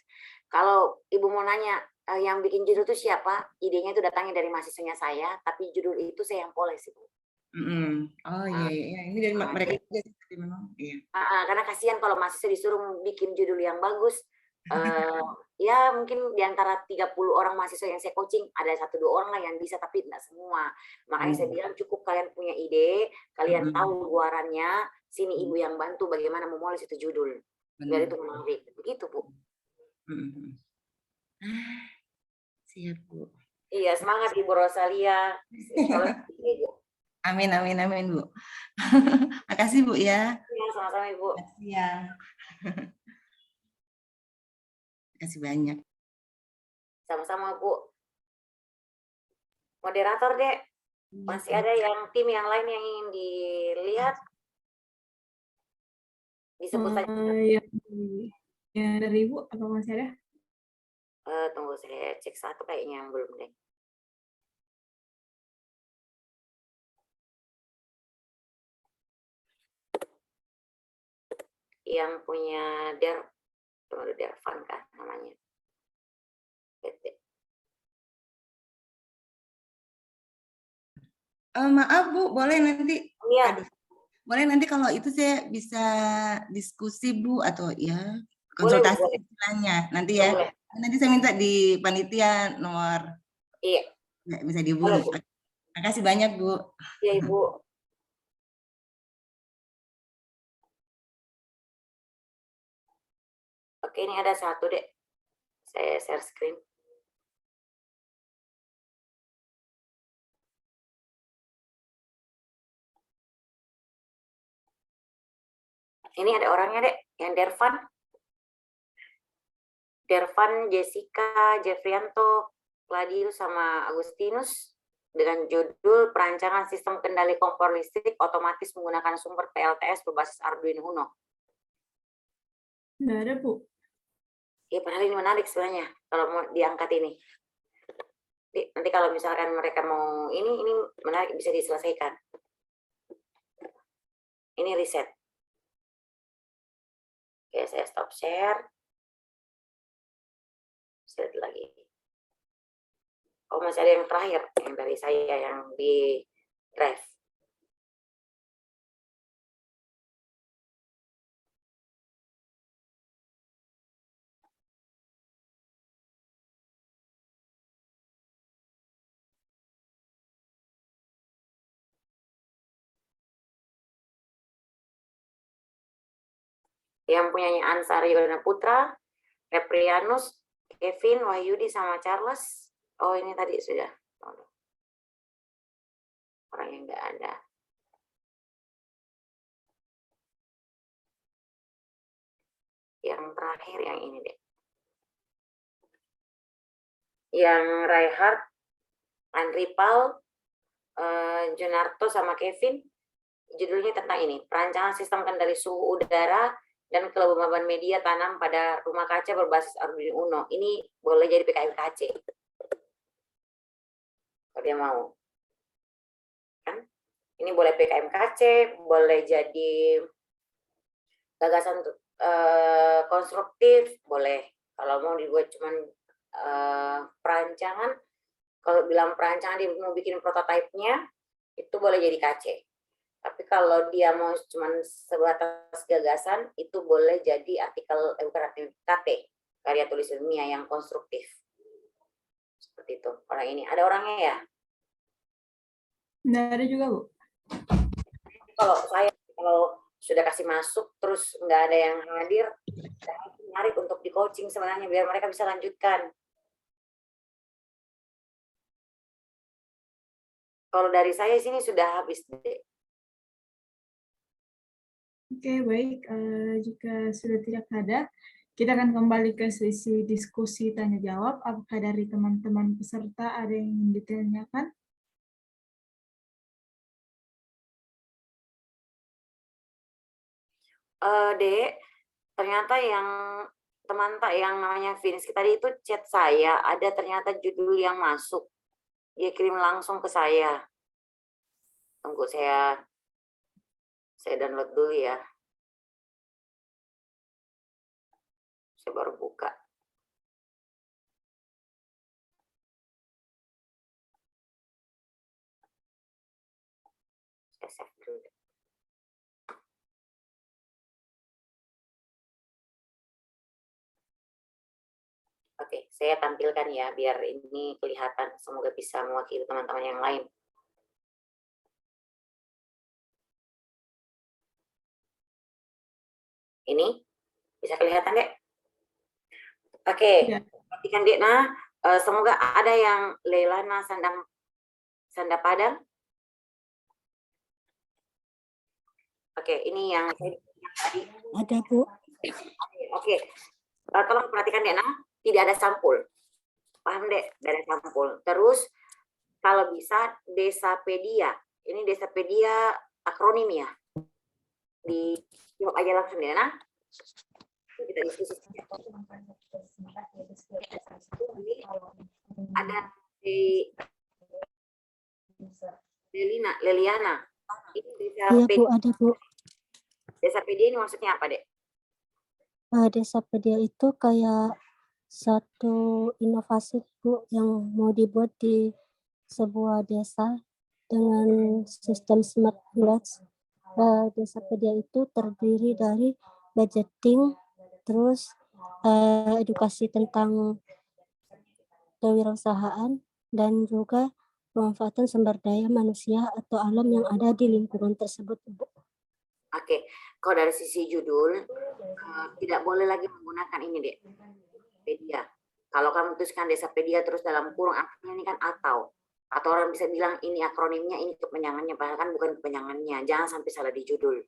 [SPEAKER 1] Kalau Ibu mau nanya yang bikin judul itu siapa, idenya itu datangnya dari mahasiswanya saya, tapi judul itu saya yang poles, Ibu.
[SPEAKER 5] Oh iya, ini dari mereka juga sih memang. Iya.
[SPEAKER 1] Karena kasihan kalau mahasiswa disuruh bikin judul yang bagus. Ya mungkin di antara 30 orang mahasiswa yang saya coaching ada 1-2 orang lah yang bisa, tapi tidak semua. Makanya saya bilang cukup kalian punya ide, kalian tahu luarannya, sini Ibu yang bantu bagaimana memoles itu judul. Biar itu menarik. Begitu, Bu.
[SPEAKER 5] Siap, Bu.
[SPEAKER 1] Iya, semangat Ibu Rosalia.
[SPEAKER 5] Amin, Bu. Makasih, Bu ya.
[SPEAKER 1] Iya, sama-sama, Ibu.
[SPEAKER 5] Makasih ya. Kasih banyak.
[SPEAKER 1] Sama-sama, Bu. Moderator, Dek. Masih ada yang tim yang lain yang ingin dilihat? Disebut saja.
[SPEAKER 2] Yang dari Ibu, apa masih ada?
[SPEAKER 1] Tunggu saya cek satu kayaknya yang belum deh. Yang punya Dervan kan namanya.
[SPEAKER 5] Maaf Bu, boleh nanti.
[SPEAKER 1] Iya.
[SPEAKER 5] Aduh. Boleh nanti kalau itu saya bisa diskusi Bu atau ya konsultasi
[SPEAKER 1] Boleh.
[SPEAKER 5] istilahnya nanti ya.
[SPEAKER 1] Boleh.
[SPEAKER 5] Nanti saya minta di panitia nomor
[SPEAKER 1] Iya.
[SPEAKER 5] bisa dihubungi.
[SPEAKER 1] Boleh, Bu.
[SPEAKER 5] Makasih banyak Bu.
[SPEAKER 1] Iya Ibu. Oke, ini ada satu deh. Saya share screen. Ini ada orangnya deh, yang Dervan, Jessica, Jeffrianto, Claudius sama Agustinus dengan judul perancangan sistem kendali kompor listrik otomatis menggunakan sumber PLTS berbasis Arduino Uno.
[SPEAKER 2] Nggak ada, Bu.
[SPEAKER 1] Ya, padahal ini menarik sebenarnya kalau mau diangkat ini. Nanti kalau misalkan mereka mau ini menarik bisa diselesaikan. Ini riset. Oke, saya stop share. Share lagi. Oh, masih ada yang terakhir yang dari saya yang di drive. Yang punyanya Ansar Yona Putra, Reprianus, Kevin, Wahyudi, sama Charles. Oh, ini tadi sudah. Orang yang nggak ada. Yang terakhir yang ini deh. Yang Reinhard, Andri Paul, Junarto, sama Kevin. Judulnya tentang ini. Perancangan sistem kendali suhu udara dan kelembaban media tanam pada rumah kaca berbasis Arduino Uno. Ini boleh jadi PKMKC. Kalau dia mau. Kan? Ini boleh PKMKC, boleh jadi gagasan konstruktif, boleh. Kalau mau dibuat cuman perancangan, kalau bilang perancangan dia mau bikin prototipenya, itu boleh jadi KC. Tapi kalau dia mau cuman sebatas gagasan, itu boleh jadi artikel bukan artikel KT, karya tulis ilmiah yang konstruktif. Seperti itu. Orang ini ada orangnya ya?
[SPEAKER 2] Nggak ada juga, Bu.
[SPEAKER 1] Kalau sudah kasih masuk terus nggak ada yang hadir, menarik untuk di coaching sebenarnya biar mereka bisa lanjutkan. Kalau dari saya sini sudah habis deh.
[SPEAKER 2] Oke, baik. Jika sudah tidak ada, kita akan kembali ke sesi diskusi tanya-jawab. Apakah dari teman-teman peserta ada yang ingin ditanyakan?
[SPEAKER 1] Dek, ternyata yang teman yang namanya Vinsky tadi itu chat saya, ada ternyata judul yang masuk. Dia kirim langsung ke saya. Tunggu saya download dulu ya. Saya baru buka. Saya save dulu. Oke, saya tampilkan ya biar ini kelihatan. Semoga bisa mewakili teman-teman yang lain. Ini bisa kelihatan, Dek? Oke,
[SPEAKER 2] Ya.
[SPEAKER 1] perhatikan, Dek. Nah, semoga ada yang Leilana Sanda Padang. Oke, ini yang tadi.
[SPEAKER 6] Ada, Bu.
[SPEAKER 1] Oke, tolong perhatikan, Dek. Nah, tidak ada sampul. Paham, Dek? Tidak ada sampul. Terus, kalau bisa, Desapedia. Ini Desapedia akronim ya. Di aja langsung, Dek. Nah, kita diskusi. Ini ada di Leliana. Ini desa
[SPEAKER 6] Iya
[SPEAKER 1] PD.
[SPEAKER 6] Bu, ada Bu.
[SPEAKER 1] Desa PD ini maksudnya apa, Dek?
[SPEAKER 6] Desa Pedia itu kayak satu inovasi Bu yang mau dibuat di sebuah desa dengan sistem smart village. Desa Pedia itu terdiri dari budgeting, terus edukasi tentang kewirausahaan, dan juga pemanfaatan sumber daya manusia atau alam yang ada di lingkungan tersebut Bu.
[SPEAKER 1] Oke, kalau dari sisi judul tidak boleh lagi menggunakan ini, Dek. Pedia. Kalau kamu tuliskan desa Pedia terus dalam kurung artinya ini kan atau orang bisa bilang ini akronimnya, ini kepanjangannya, padahal kan bukan kepanjangannya. Jangan sampai salah di judul.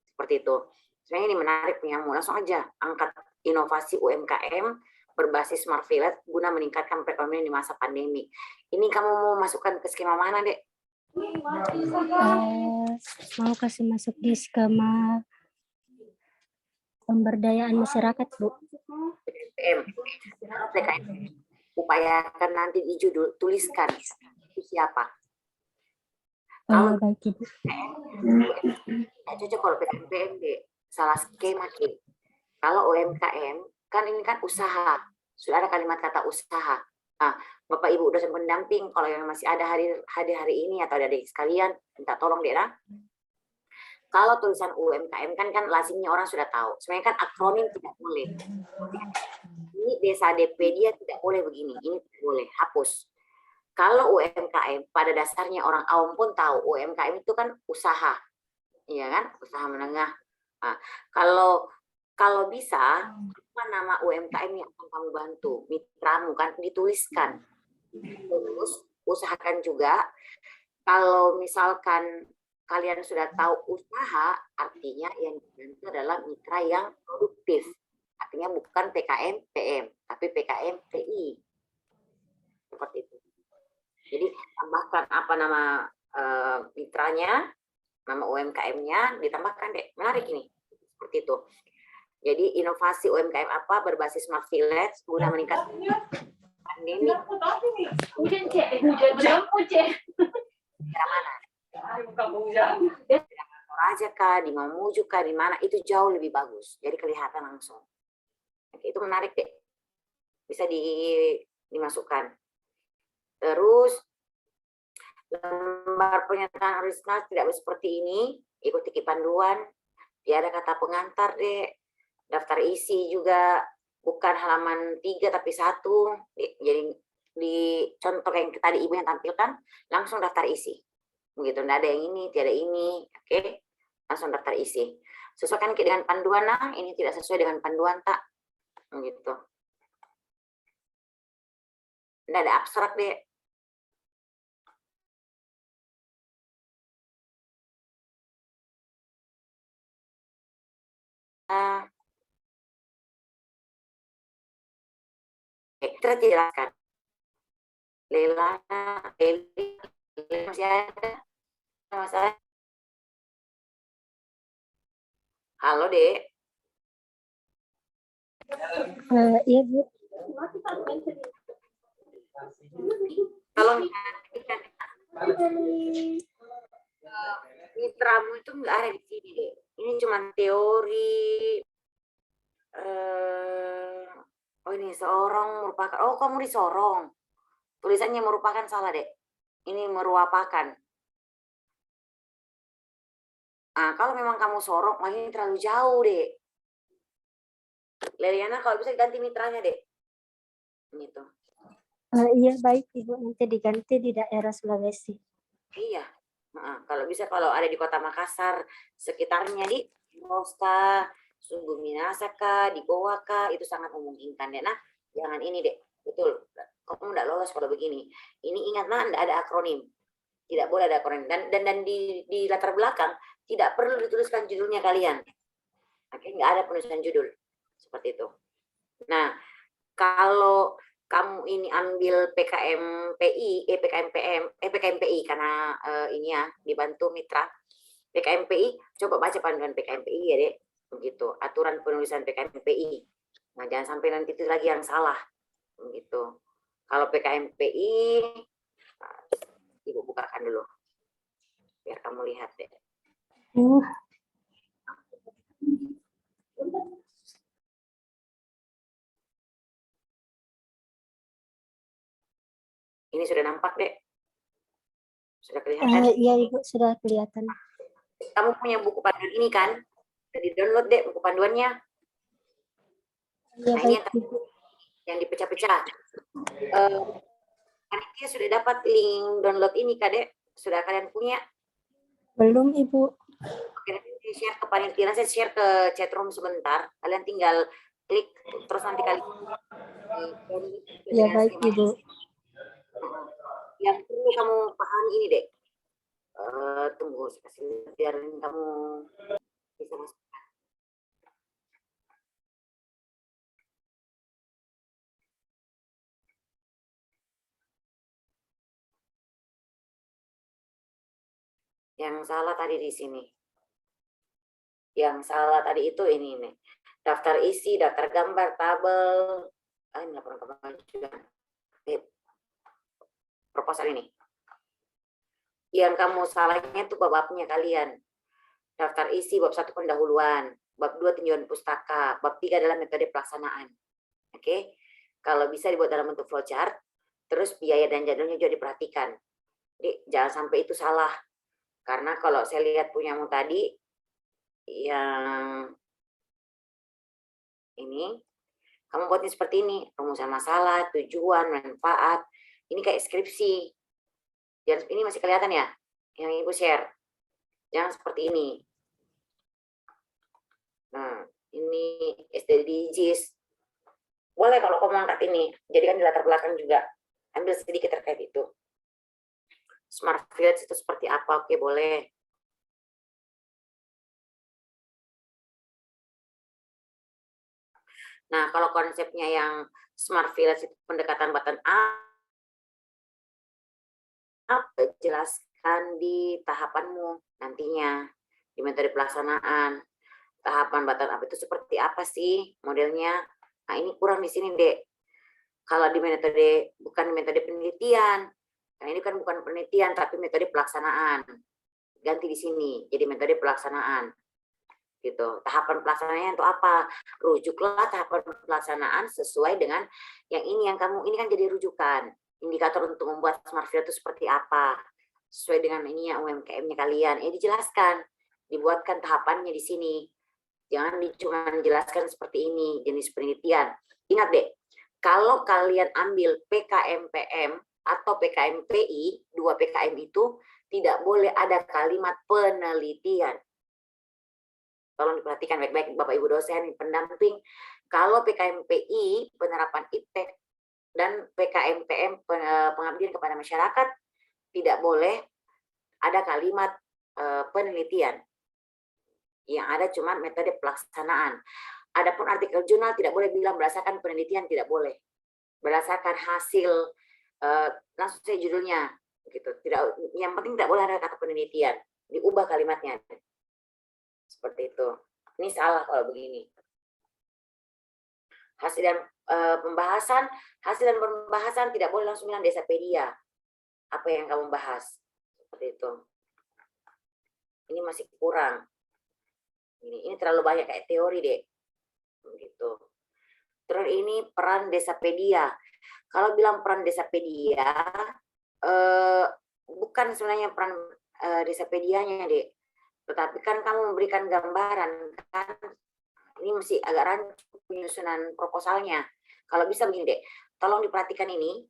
[SPEAKER 1] Seperti itu. Sebenarnya ini menarik penyamu. Langsung aja angkat inovasi UMKM berbasis smart village guna meningkatkan perekonomian di masa pandemi. Ini kamu mau masukkan ke skema mana, Dek?
[SPEAKER 6] Mau kasih masuk di skema pemberdayaan masyarakat Bu.
[SPEAKER 1] PKM. Upayakan nanti di judul tuliskan itu siapa. Kalau
[SPEAKER 6] Baik Ibu.
[SPEAKER 1] cocok kalau PKM, Dek. Salah skema, Dek. Kalau UMKM kan ini kan usaha, sudah ada kalimat kata usaha. Nah, Bapak Ibu dosen pendamping, kalau yang masih ada hari ini atau ada sekalian, minta tolong Dek. Kalau tulisan UMKM kan lazimnya orang sudah tahu. Sebenarnya kan akronim tidak boleh. Ini desa DP dia tidak boleh begini, ini tidak boleh, hapus. Kalau UMKM pada dasarnya orang awam pun tahu UMKM itu kan usaha, iya kan, usaha menengah. Nah, kalau bisa apa nama UMKM yang akan kamu bantu, mitramu kan dituliskan. Terus usahakan juga kalau misalkan kalian sudah tahu usaha, artinya yang dibantu adalah mitra yang produktif. Artinya bukan PKM PM, tapi PKM PI. Seperti itu. Jadi tambahkan apa nama mitranya, nama UMKM-nya, ditambahkan Dek. Menarik ini. Seperti itu. Jadi inovasi UMKM apa berbasis smart village guna meningkatkan pandemi. Daerah mana? Toraja kah, di Mamuju kah, di mana, itu jauh lebih bagus. Jadi kelihatan langsung. Oke, itu menarik deh. Bisa dimasukkan. Terus lembar pernyataan original tidak seperti ini. Ikuti panduan. Tiada kata pengantar deh. Daftar isi juga bukan halaman 3 tapi 1. Jadi di contoh yang tadi Ibu yang tampilkan, langsung daftar isi. Begitu, tidak ada yang ini, tiada ini. Oke, langsung daftar isi. Sesuaikan dengan panduan, nah ini tidak sesuai dengan panduan tak. Begitu. Tidak ada abstrak deh. Kita jelaskan. Lela, Eli, masih ada masalah. Halo Dek.
[SPEAKER 6] Iya Bu.
[SPEAKER 1] Kalau mitramu itu nggak ada di sini Dek. Ini cuma teori. Oh ini Sorong merupakan. Oh kamu di Sorong. Tulisannya merupakan salah Dek. Ini merupakan. Nah, kalau memang kamu Sorong, ini terlalu jauh, Dek. Leliana kalau bisa ganti mitranya, Dek. Gitu.
[SPEAKER 6] Iya baik Ibu, nanti diganti di daerah Sulawesi.
[SPEAKER 1] Iya. Nah, kalau bisa kalau ada di Kota Makassar, sekitarnya di Roska, Sungguh Minasa kah, di Goa kah, itu sangat memungkinkan, Dek. Nah, jangan ini, Dek. Betul. Kamu tidak lolos kalau begini. Ini ingat, nah, tidak ada akronim. Tidak boleh ada akronim. Dan di latar belakang, tidak perlu dituliskan judulnya kalian. Oke, nggak ada penulisan judul. Seperti itu. Nah, kalau kamu ini ambil PKM PI, PKM PM, PKM PI karena ini ya dibantu mitra PKM PI, coba baca panduan PKM PI ya Dek. begitu. Aturan penulisan PKMPI. Nah, jangan sampai nanti itu lagi yang salah, begitu. Kalau PKMPI, nah, Ibu bukakan dulu, biar kamu lihat deh. Ini sudah nampak, Dek? Sudah kelihatan?
[SPEAKER 6] Iya Ibu, sudah kelihatan.
[SPEAKER 1] Kamu punya buku panduan ini kan? Sudah di-download, Dek, buku panduannya.
[SPEAKER 6] Iya
[SPEAKER 1] Nah, ini
[SPEAKER 6] baik Ibu.
[SPEAKER 1] yang dipecah-pecah. Panitia sudah dapat link download ini, Kak, Dek? Sudah kalian punya?
[SPEAKER 6] Belum Ibu.
[SPEAKER 1] Oke, nanti saya share ke panitia, saya share ke chatroom sebentar. Kalian tinggal klik, terus nanti kalian
[SPEAKER 6] Iya baik Ibu.
[SPEAKER 1] Yang perlu kamu pahami ini, Dek. Tunggu, saya kasih biar kamu bisa masuk. Yang salah tadi di sini. Yang salah tadi itu ini nih. Daftar isi, daftar gambar, tabel. Ini laporan keuangan juga. Proposal ini. Yang kamu salahnya itu bab-babnya kalian. Daftar isi bab 1 pendahuluan, bab 2 tinjauan pustaka, bab 3 adalah metode pelaksanaan. Oke. Kalau bisa dibuat dalam bentuk flowchart, terus biaya dan jadwalnya juga diperhatikan. Jadi jangan sampai itu salah. Karena kalau saya lihat punyamu tadi yang ini, kamu buatnya seperti ini, rumusan masalah, tujuan, manfaat. Ini kayak skripsi. Ini masih kelihatan ya? Yang Ibu share. Jangan seperti ini. Nah, ini SDGs. Boleh kalau kamu angkat ini. Jadi kan di latar belakang juga. Ambil sedikit terkait itu. Smart Village itu seperti apa? Oke, boleh. Nah, kalau konsepnya yang Smart Village itu pendekatan bottom up, jelaskan di tahapanmu nantinya, di metode pelaksanaan. Tahapan bottom up itu seperti apa sih modelnya? Nah, ini kurang di sini, Dek. Kalau di metode, bukan metode penelitian. Nah, ini kan bukan penelitian, tapi metode pelaksanaan. Ganti di sini, jadi metode pelaksanaan. Gitu. Tahapan pelaksanaannya itu apa? Rujuklah tahapan pelaksanaan sesuai dengan yang ini, yang kamu, ini kan jadi rujukan. Indikator untuk membuat Smart Village itu seperti apa? Sesuai dengan ini ya UMKM-nya kalian. Dijelaskan, dibuatkan tahapannya di sini. Jangan cuma menjelaskan seperti ini, jenis penelitian. Ingat deh, kalau kalian ambil PKMPM atau PKMPI, 2 PKM itu tidak boleh ada kalimat penelitian. Tolong diperhatikan baik-baik Bapak Ibu dosen, pendamping. Kalau PKMPI, penerapan IPTEK, dan PKMPM, pengabdian kepada masyarakat, tidak boleh ada kalimat penelitian. Yang ada cuma metode pelaksanaan. Adapun artikel jurnal tidak boleh bilang berdasarkan penelitian, tidak boleh. Berdasarkan hasil, langsung saja judulnya. Gitu. Tidak, yang penting tidak boleh ada kata penelitian. Diubah kalimatnya. Seperti itu. Ini salah kalau begini. Hasil dan pembahasan tidak boleh langsung bilang Desapedia. Apa yang kamu bahas. Seperti itu. Ini masih kurang. Ini terlalu banyak kayak teori deh. Begitu. Terus ini peran Desapedia. Kalau bilang peran Desapedia, bukan sebenarnya peran Desapedianya deh. Tetapi kan kamu memberikan gambaran kan. Ini masih agak rancu penyusunan proposalnya. Kalau bisa begini deh. Tolong diperhatikan ini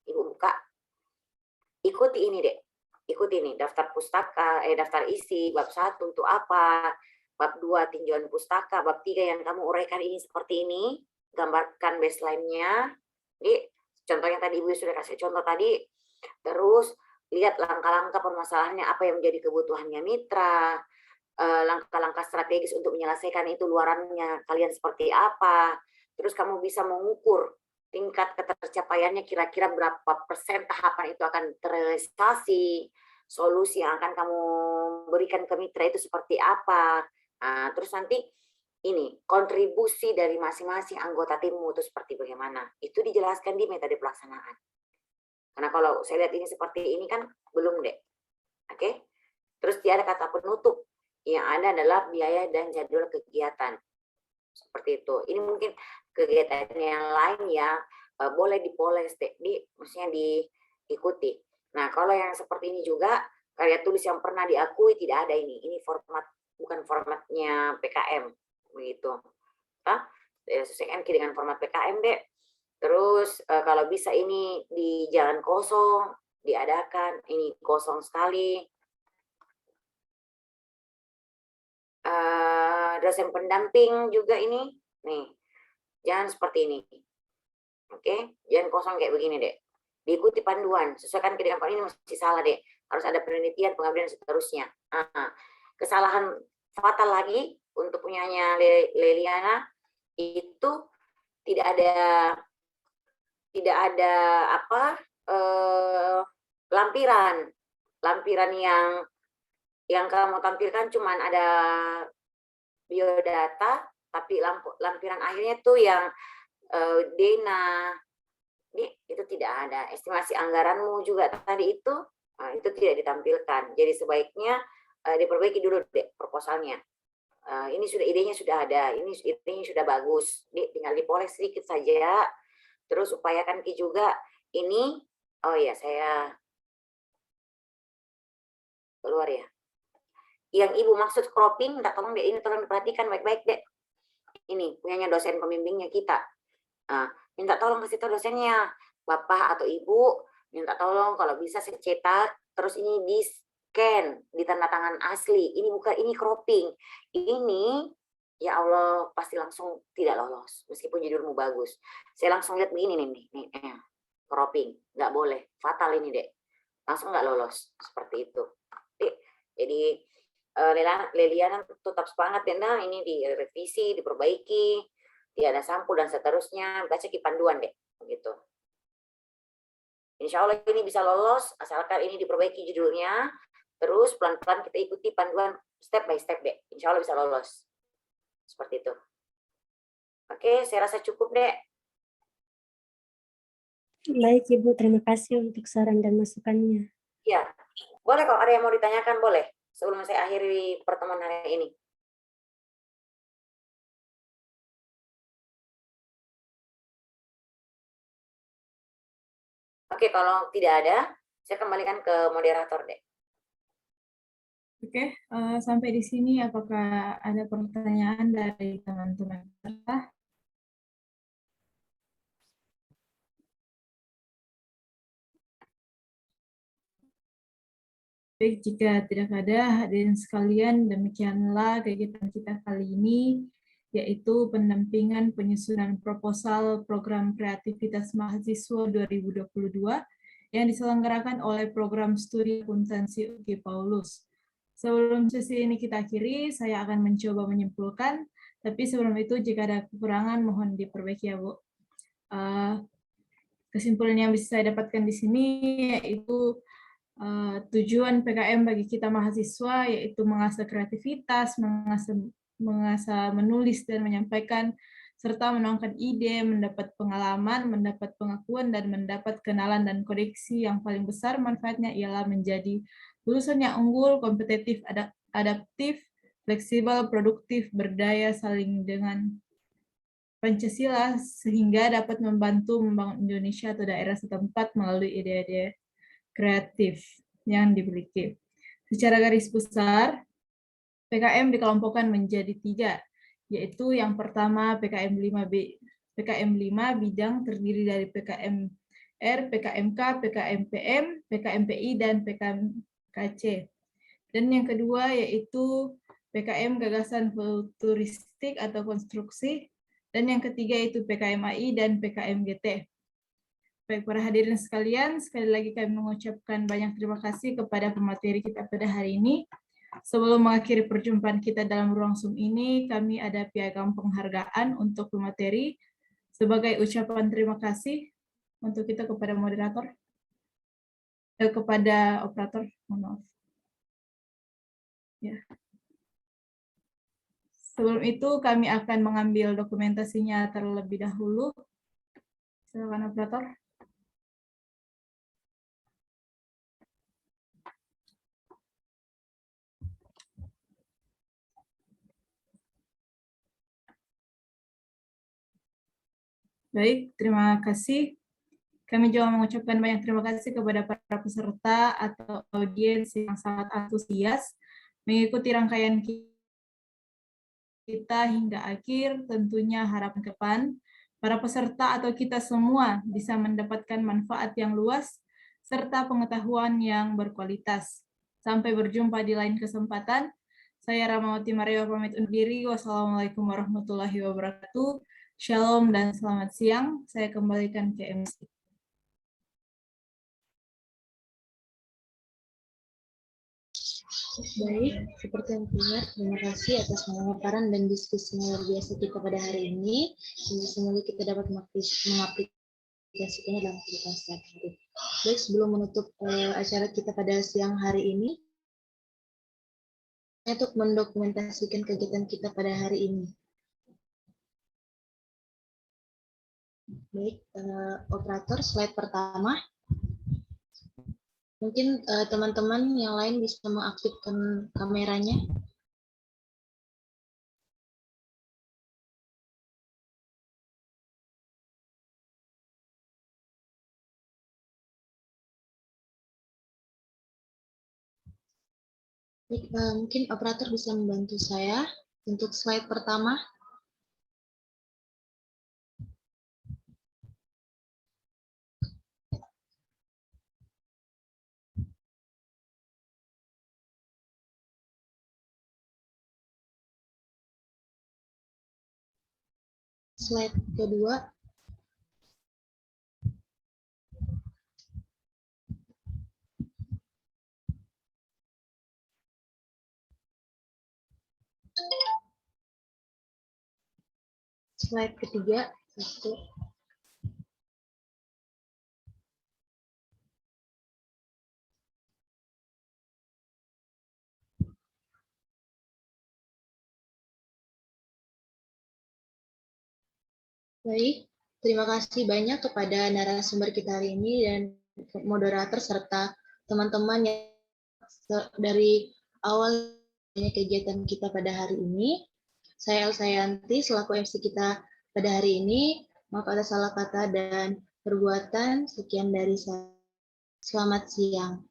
[SPEAKER 1] Ibu buka. Ikuti ini deh. Ikuti ini daftar pustaka, daftar isi, bab 1 untuk apa, bab 2 tinjauan pustaka, bab 3 yang kamu uraikan ini seperti ini, gambarkan baseline-nya. Jadi contohnya tadi Ibu sudah kasih contoh tadi, terus lihat langkah-langkah permasalahannya apa yang menjadi kebutuhannya mitra, langkah-langkah strategis untuk menyelesaikan itu luarannya kalian seperti apa, terus kamu bisa mengukur tingkat ketercapaiannya kira-kira berapa persen tahapan itu akan terrealisasi, solusi yang akan kamu berikan ke mitra itu seperti apa, Terus nanti ini kontribusi dari masing-masing anggota timmu itu seperti bagaimana. Itu dijelaskan di metode pelaksanaan. Karena kalau saya lihat ini seperti ini kan belum deh. Oke. Terus dia ada kata penutup. Yang ada adalah biaya dan jadwal kegiatan. Seperti itu. Ini mungkin kegiatan yang lain ya boleh dipoles deh, maksudnya diikuti. Nah, kalau yang seperti ini juga karya tulis yang pernah diakui tidak ada ini. Ini format bukan formatnya PKM begitu. Sesuaikan dengan format PKM deh. Terus kalau bisa ini di jalan kosong diadakan, ini kosong sekali. Dosen pendamping juga ini, nih, jangan seperti ini. Oke, jangan kosong kayak begini deh. Diikuti panduan, sesuaikan dengan ini masih salah deh. Harus ada penelitian, pengabdian dan seterusnya. Kesalahan fatal lagi untuk punyanya Leliana itu tidak ada apa lampiran yang kamu tampilkan cuman ada biodata, tapi lampiran akhirnya tuh yang Dena, itu tidak ada. Estimasi anggaranmu juga tadi itu tidak ditampilkan. Jadi sebaiknya diperbaiki dulu deh proposalnya. Ini idenya sudah ada, ini idenya sudah bagus, tinggal dipoles sedikit saja. Terus upayakan juga ini, oh ya saya keluar ya. Yang ibu maksud cropping, tolong deh, ini tolong diperhatikan baik-baik deh. Ini punyanya dosen pembimbingnya kita. Minta tolong kasih tahu dosennya, bapak atau ibu, minta tolong kalau bisa saya cetak, terus ini di scan, di tanda tangan asli. Ini bukan ini cropping. Ini ya Allah pasti langsung tidak lolos meskipun judulmu bagus. Saya langsung lihat begini nih cropping, nggak boleh, fatal ini dek, langsung nggak lolos seperti itu. Jadi Leliana tetap semangat ya, nah ini direvisi, diperbaiki, tidak ada sampul dan seterusnya, baca di panduan deh, begitu. Insya Allah ini bisa lolos, asalkan ini diperbaiki judulnya, terus pelan-pelan kita ikuti panduan step by step deh, insya Allah bisa lolos. Seperti itu. Oke, saya rasa cukup deh.
[SPEAKER 6] Baik Ibu, terima kasih untuk saran dan masukannya.
[SPEAKER 1] Ya, boleh kalau ada yang mau ditanyakan boleh, sebelum saya akhiri pertemuan hari ini. Oke, kalau tidak ada, saya kembalikan ke moderator deh.
[SPEAKER 2] Oke, sampai di sini apakah ada pertanyaan dari teman-teman peserta? Baik, jika tidak ada, hadirin sekalian, demikianlah kegiatan kita kali ini, yaitu pendampingan penyusunan proposal program kreativitas mahasiswa 2022 yang diselenggarakan oleh program studi akuntansi UGI Paulus. Sebelum sesi ini kita akhiri, saya akan mencoba menyimpulkan, tapi sebelum itu jika ada kekurangan mohon diperbaiki ya Bu. Kesimpulan yang bisa saya dapatkan di sini yaitu tujuan PKM bagi kita mahasiswa yaitu mengasah kreativitas, mengasah menulis dan menyampaikan, serta menuangkan ide, mendapat pengalaman, mendapat pengakuan, dan mendapat kenalan dan koneksi yang paling besar manfaatnya ialah menjadi lulusan yang unggul, kompetitif, adaptif, fleksibel, produktif, berdaya saling dengan Pancasila sehingga dapat membantu membangun Indonesia atau daerah setempat melalui ide-ide kreatif yang dimiliki. Secara garis besar, PKM dikelompokkan menjadi 3, yaitu yang pertama PKM 5B. PKM 5 bidang terdiri dari PKMR, PKMK, PKMPM, PKMPI, dan PKMKC. Dan yang kedua yaitu PKM gagasan futuristik atau konstruksi, dan yang ketiga yaitu PKMAI dan PKMGT. Baik, para hadirin sekalian, sekali lagi kami mengucapkan banyak terima kasih kepada pemateri kita pada hari ini. Sebelum mengakhiri perjumpaan kita dalam ruang Zoom ini, kami ada piagam penghargaan untuk pemateri sebagai ucapan terima kasih untuk kita kepada moderator, kepada operator, mohon maaf. Ya. Sebelum itu kami akan mengambil dokumentasinya terlebih dahulu. Silakan operator. Baik, terima kasih. Kami juga mengucapkan banyak terima kasih kepada para peserta atau audiens yang sangat antusias mengikuti rangkaian kita hingga akhir. Tentunya harapan ke depan para peserta atau kita semua bisa mendapatkan manfaat yang luas serta pengetahuan yang berkualitas. Sampai berjumpa di lain kesempatan. Saya Ramawati Mario pamit undur diri. Wassalamualaikum warahmatullahi wabarakatuh. Shalom dan selamat siang. Saya kembalikan ke MC.
[SPEAKER 7] Baik, seperti yang terlihat, terima kasih atas pemaparan dan diskusi yang luar biasa kita pada hari ini. Semoga kita dapat mengaplikasikannya dalam kehidupan sehari-hari. Baik, sebelum menutup acara kita pada siang hari ini, untuk mendokumentasikan kegiatan kita pada hari ini. Baik, operator, slide pertama. Mungkin teman-teman yang lain bisa mengaktifkan kameranya. Baik, mungkin operator bisa membantu saya untuk slide pertama. Slide kedua. Slide ketiga. Satu. Baik, terima kasih banyak kepada narasumber kita hari ini dan moderator serta teman-teman yang dari awal kegiatan kita pada hari ini. Saya Elsa Yanti selaku MC kita pada hari ini. Maaf atas salah kata dan perbuatan. Sekian dari saya. Selamat siang.